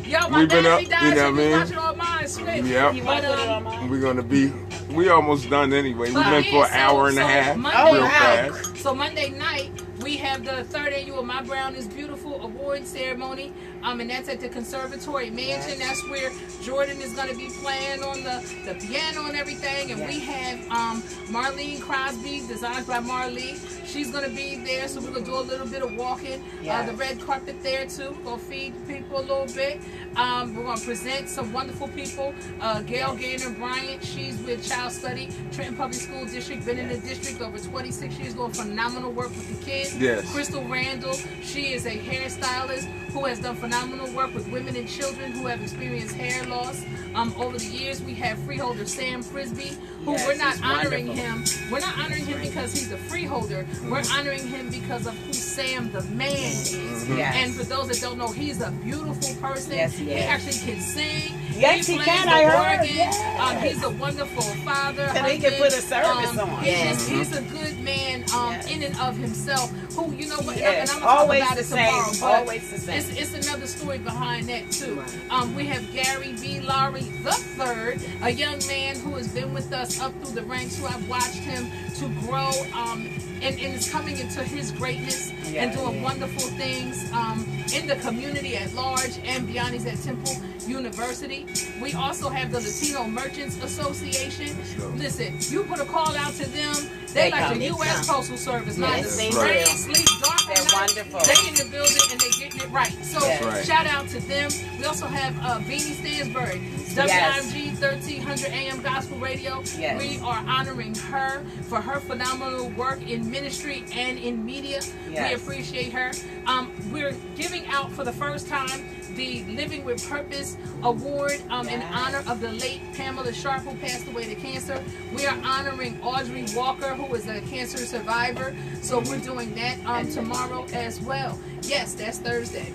Yo, my We've been daddy up, died, you know so what I we mean? watching all mine straight. Yep. You want to put it on mine? we're gonna be. We almost done anyway. We But went for an yeah, hour and a so half, Monday real night- fast. So Monday night we have the 3rd annual My Brown is Beautiful award ceremony. And that's at the Conservatory Mansion. That's where Jordan is going to be playing on the piano and everything. And we have Marlene Crosby, designed by Marlene. She's going to be there, so we're going to do a little bit of walking. The red carpet there, too. We're going to feed people a little bit. We're going to present some wonderful people. Gail Gaynor Bryant, she's with Child Study, Trenton Public School District, been in the district over 26 years, doing phenomenal work with the kids. Crystal Randall, she is a hairstylist who has done phenomenal work with women and children who have experienced hair loss. Over the years, we have freeholder Sam Frisbee, who we're not honoring him. We're not honoring him because he's the freeholder. We're honoring him because of who Sam the man is. And for those that don't know, he's a beautiful person. He actually can sing. Yes, he can. I heard. He's a wonderful father. So he can put a service on. He's a good man in and of himself. Who, you know what? Yes. And I'm going to talk Always about the it same. tomorrow. Always the same. It's another story behind that too. We have Gary V. Lowry III, a young man who has been with us up through the ranks, who I've watched him to grow and is coming into his greatness and doing wonderful things in the community at large and beyond. He's at Temple University. We also have the Latino Merchants Association. Listen, you put a call out to them. They like the U.S. Postal Service, not the rain, sleep, dark. They're wonderful. They in the building and they getting it right. So shout out to them. We also have Beanie Stansbury, WIMG 1300 AM Gospel Radio. We are honoring her for her phenomenal work in ministry and in media. We appreciate her. We're giving out for the first time the Living with Purpose Award in honor of the late Pamela Sharp, who passed away to cancer. We are honoring Audrey Walker, who is a cancer survivor. So we're doing that tomorrow as well. Yes, that's Thursday.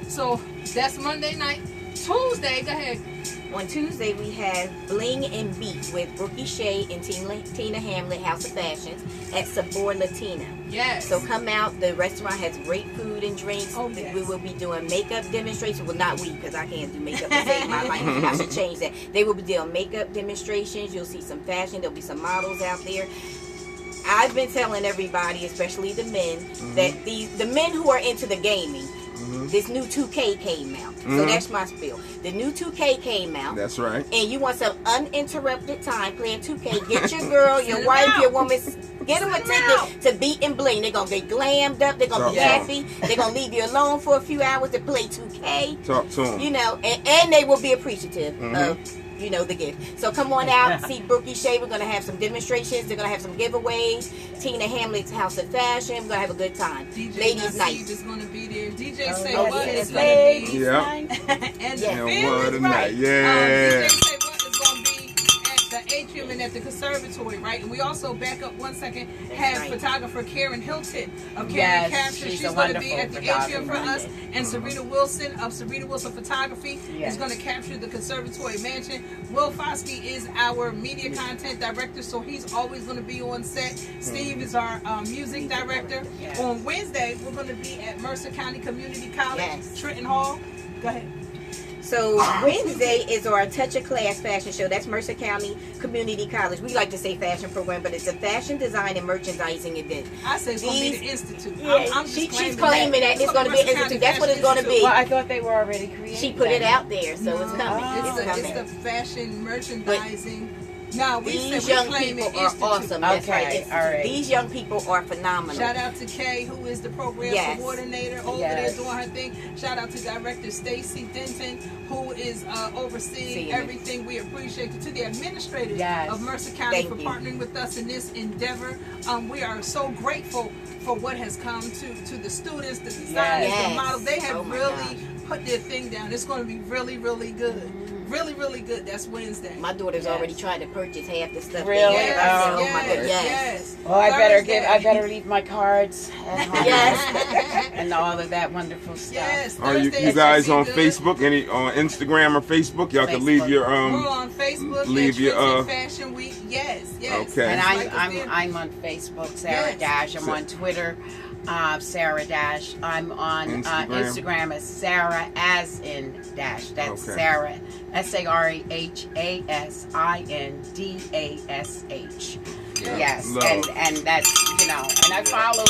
So that's Monday night. Tuesday, go ahead. On Tuesday, we have Bling and Beat with Brookie Shea and Tina Hamlet, House of Fashions, at Sabor Latina. Yes. So come out. The restaurant has great food and drinks. We will be doing makeup demonstrations. Well, not we, because I can't do makeup to save my life. I should change that. They will be doing makeup demonstrations. You'll see some fashion. There'll be some models out there. I've been telling everybody, especially the men, that the men who are into the gaming, this new 2K came out. So that's my spiel. The new 2K came out. That's right. And you want some uninterrupted time playing 2K. Get your girl, your wife, your woman, get them a ticket to Beat and Bling. They're going to get glammed up. They're going to be happy. They're going to leave you alone for a few hours to play 2K. Talk to them. You know, and they will be appreciative of, you know, the gift. So come on out, see Brookie Shea. We're going to have some demonstrations. They're going to have some giveaways. Tina Hamlet's House of Fashion. We're going to have a good time. DJ Ladies' night. is going to be there. DJ Say What is going to be. And the film is right. DJ Say What is going to be at the atrium and at the conservatory, right? And we also, back up 1 second, have photographer Karen Hilton of Karen Capture. She's going to be at the atrium for us. And Serena Wilson of Serena Wilson Photography is going to capture the conservatory mansion. Will Foskey is our media content director, so he's always going to be on set. Steve is our music director. On Wednesday, we're going to be at Mercer County Community College, Trenton Hall. Go ahead. So Wednesday is our Touch of Class fashion show. That's Mercer County Community College. We like to say fashion program, but it's a fashion design and merchandising event. I say it's going to be the Institute. Yeah, she's claiming that it's going to be an Institute. That's what it's going to be. Well, I thought they were already created. She put it out there, so it's coming. It's the fashion merchandising. No, these young people are awesome. That's right. All right. These young people are phenomenal. Shout out to Kay, who is the program coordinator over there doing her thing. Shout out to Director Stacy Denton, who is overseeing everything. We appreciate it. To the administrators of Mercer County for partnering with us in this endeavor. We are so grateful for what has come to the students, the designers, the models. They have really put their thing down. It's going to be really, really good. Really, really good. That's Wednesday. My daughter's already trying to purchase half the stuff. Really? Oh my goodness. Yes. Well, I better leave my cards at home. And all of that wonderful stuff. Yes. Are you guys on Facebook? Any on Instagram or Facebook? Y'all can leave your We're on Facebook. Leave your Fashion Week. Yes. Okay. And I'm on Facebook, Sarah Dash. I'm on Twitter, Sarah Dash. I'm on Instagram as Sarah as in Dash. That's Sarah, SarahHasindash. Yes, and that's, you know, and I follow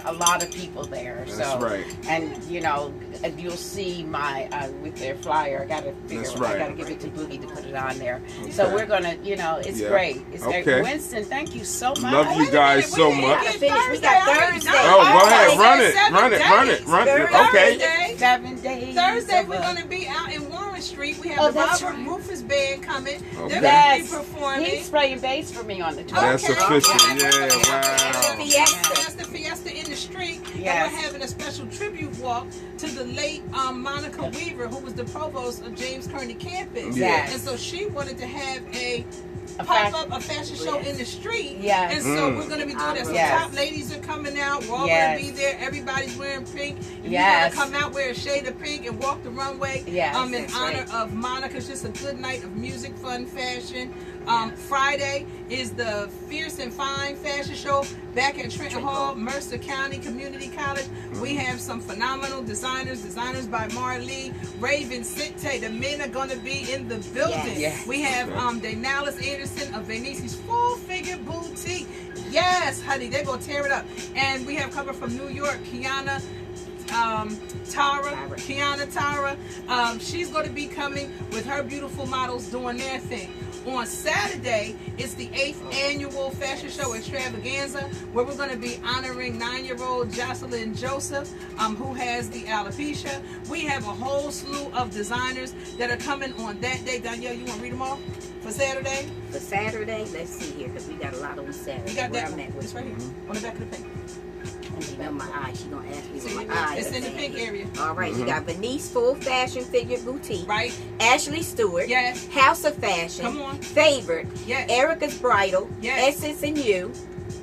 a lot of people there. That's so, right. And you'll see my with their flyer. I gotta figure. That's right. I gotta give it to Boogie to put it on there. Okay. So we're gonna, it's Yeah. great. It's Okay. great. Winston, thank you so much. Love you guys so much. We got Thursday. Oh, go ahead, run it. Okay. Thursday. 7 days. Thursday, we're going to be out in Warren Street. We have the that's Robert right. Rufus Band coming. Okay. They're going to be performing. He's playing bass for me on the 12th. That's Okay. official. Yeah. Yeah, wow. That's the Fiesta in the street. Yes. And we're having a special tribute walk to the late Monica Weaver, who was the provost of James Kearney campus. Yes. And so she wanted to have a fashion show in the street. Yes. And so we're going to be doing that. So Yes. top ladies are coming out. We're all Yes. going to be there. Everybody's wearing pink. If Yes. you want to come out, wear a shade of pink and walk the runway. Yes. In That's honor of Monica. It's just a good night of music, fun, fashion. Friday is the Fierce and Fine fashion show back at Trenton Hall, Mercer County Community College. We have some phenomenal designers by Marlee, Raven, Sinte. The men are going to be in the building. Yes. We have Donyale Anderson of Veneti's Full Figure Boutique. Yes, honey, they're going to tear it up. And we have cover from New York, Kiana Tara. She's going to be coming with her beautiful models doing their thing. On Saturday, it's the 8th annual fashion show extravaganza, where we're going to be honoring 9-year-old Jocelyn Joseph, who has the alopecia. We have a whole slew of designers that are coming on that day. Donyale, you want to read them all for Saturday? For Saturday, let's see here, because we got a lot on Saturday. You got Where that I'm one. at with It's right here on the back of the pink. on my eye. She's going to ask me See, what my eye it's is. in the pink area. All right, you got Venice Full Fashion Figure Boutique. Right? Ashley Stewart. Yes. House of Fashion. Come on. Favored. Yes. Erica's Bridal. Yes. Essence and You.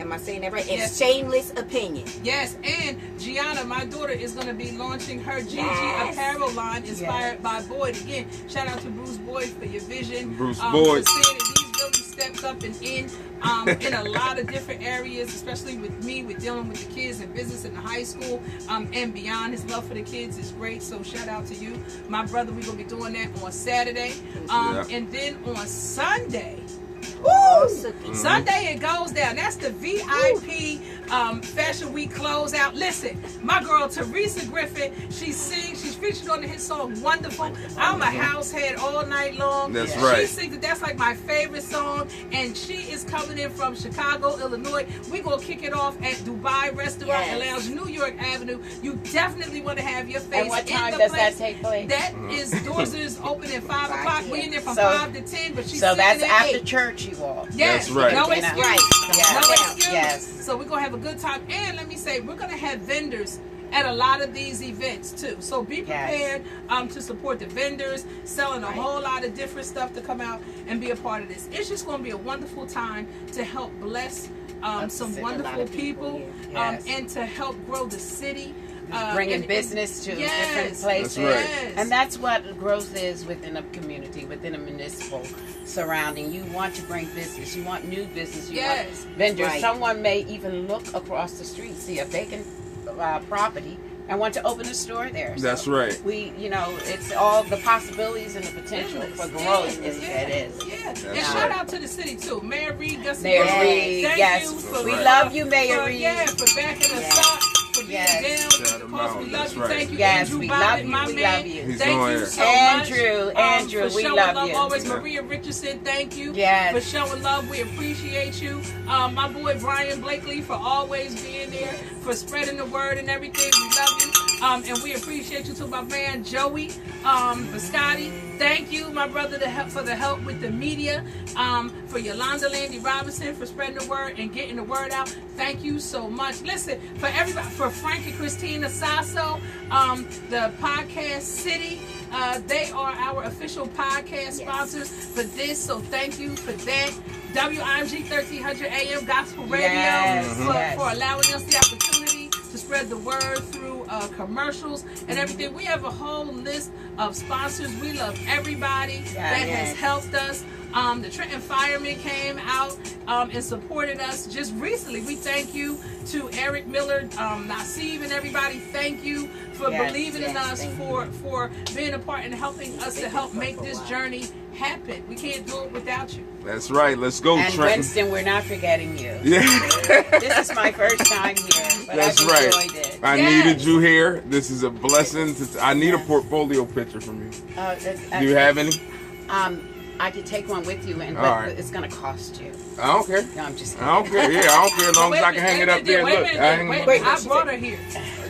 Am I saying that right? And Yes. Shameless Opinion. Yes, and Gianna, my daughter, is going to be launching her GG Yes. apparel line inspired by Boyd. Again, shout out to Bruce Boyd for your vision. Bruce For Boyd. seeing that he's really stepped up and in a lot of different areas, especially with me, with dealing with the kids and business in the high school and beyond. His love for the kids is great, so shout out to you. My brother, we're going to be doing that on Saturday. And then on Sunday, Sunday it goes down. That's the VIP Fashion Week closeout. Listen, my girl Teresa Griffin, she sings. She's featured on the hit song Wonderful. I'm a house head all night long. That's She right. sings it. That's like my favorite song. And she is coming in from Chicago, Illinois. We're going to kick it off at Dubai Restaurant and Lounge, New York Avenue. You definitely want to have your face And what in time the does place. that take place? That is, doors is open at 5 o'clock. We're in there from So- 5 to 10, but she's So that's singing at after 8. church, you all. Yes, That's right. no Right. excuse. Right. Yes. No excuse. Yes. So we're going to have a good time. And let me say, we're going to have vendors at a lot of these events too. So be prepared to support the vendors, selling a whole lot of different stuff to come out and be a part of this. It's just going to be a wonderful time to help bless some wonderful people Yes. and to help grow the city. Bringing business to different places. That's right. Yes. And that's what growth is within a community, within a municipal surrounding. You want to bring business. You want new business. You want vendors. Right. Someone may even look across the street, see a vacant property, and want to open a store there. That's So right. We, it's all the possibilities and the potential for growth. It is. Yeah. And That's shout right. out to the city too. Mayor Reed, Gussie Mayor Brown, Reed, thank yes. you for We love you, Mayor for, Reed. Yeah, for backing us up, for being Yes. down with Shout the him cause. out. We love That's you. right. Thank you, Yes, Andrew we Bobbitt, love you. my We man. love you. He's Thank on you here. so Andrew, much. Andrew, for we showing love love you. always. Yeah. Maria Richardson, thank you. Yes. For showing love. We appreciate you. My boy Brian Blakely for always being there, for spreading the word and everything. We love you. And we appreciate you too, my man Joey Biscotti. Thank you, my brother, for the help with the media. For Yolanda Landy Robinson for spreading the word and getting the word out. Thank you so much. Listen, for everybody, for Frank and Christina Sasso, the Podcast City. They are our official podcast sponsors for this, so thank you for that. WIMG 1300 AM Gospel Radio for allowing us the opportunity to spread the word through commercials and everything. We have a whole list of sponsors. We love everybody that has helped us. The Trenton Firemen came out and supported us just recently. We thank you to Eric Miller, Nasib, and everybody. Thank you for believing in us, for being a part and helping us to help make this journey happen. We can't do it without you. That's right. Let's go, And Trenton. Winston, we're not forgetting you. Yeah. This is my first time here. But That's I've right. enjoyed it. I needed you here. This is a blessing. I need a portfolio picture from you. Do you have any? I could take one with you, but right. it's going to cost you. I don't care. No, I'm just kidding. I don't care. Yeah, I don't care as long as I can hang it up there. Look, I brought her here.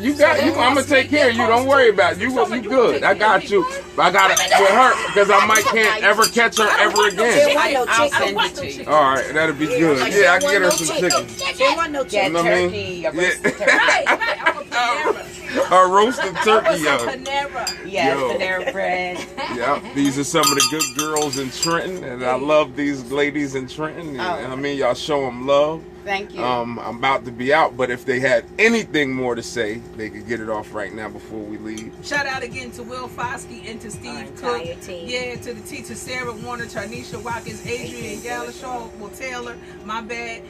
you got you. I'm gonna take care of you. Don't worry about it. You good. I got you. I got it with her because I can't ever catch her ever again. I'll send it to you. All right, that'll be good. Yeah, I can get her some chicken. She don't want no Get chicken. know what I mean? turkey, a roasted turkey. Right. I'm a Panera. A roasted turkey, yo. Panera. Yes, Yo. Panera bread. Yeah, these are some of the good girls in Trenton, and I love these ladies in Trenton. And I mean, y'all show them love. Thank you. I'm about to be out, but if they had anything more to say, they could get it off right now before we leave. Shout out again to Will Foskey and to Steve Cook. Yeah, to the teacher Sarah Warner, Tarnisha Watkins, Adrian Galashaw, Will Taylor, my bad.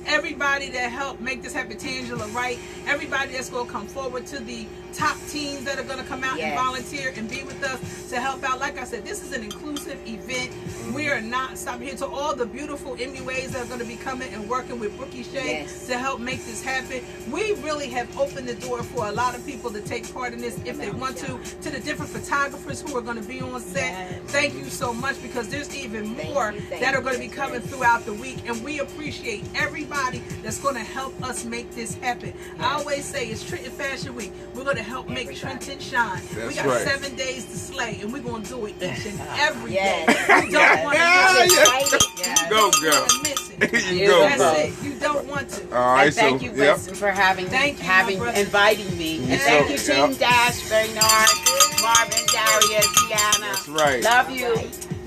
Everybody that helped make this happen, Tangela Wright, everybody that's going to come forward, to the top teams that are going to come out and volunteer and be with us to help out. Like I said, this is an inclusive event. We are not stopping here. To all the beautiful MUAs that are going to be coming and working with Brookie Shea to help make this happen. We really have opened the door for a lot of people to take part in this if they want to. To the different photographers who are going to be on set, thank you so much, because there's even more that are going to be coming throughout the week, and we appreciate everybody that's going to help us make this happen. I always say it's Trenton Fashion Week. We're going to help make Trenton shine. We got 7 days to slay, and we're going to do it each and every day. You don't want to miss it. Go, girl. You go, That's girl. it. You don't want to. All right, And thank you, Winston, for inviting me. And thank you, Team Dash, Bernard, Marvin, Darius, Tiana. That's right. Love you.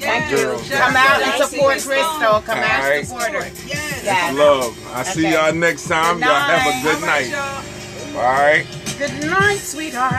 Thank Girl. you. Come out and support Crystal. Come out and support her. Yes. Love. I'll see y'all next time. Good Y'all have a night. good All right, night. y'all. All right. Good night, sweetheart.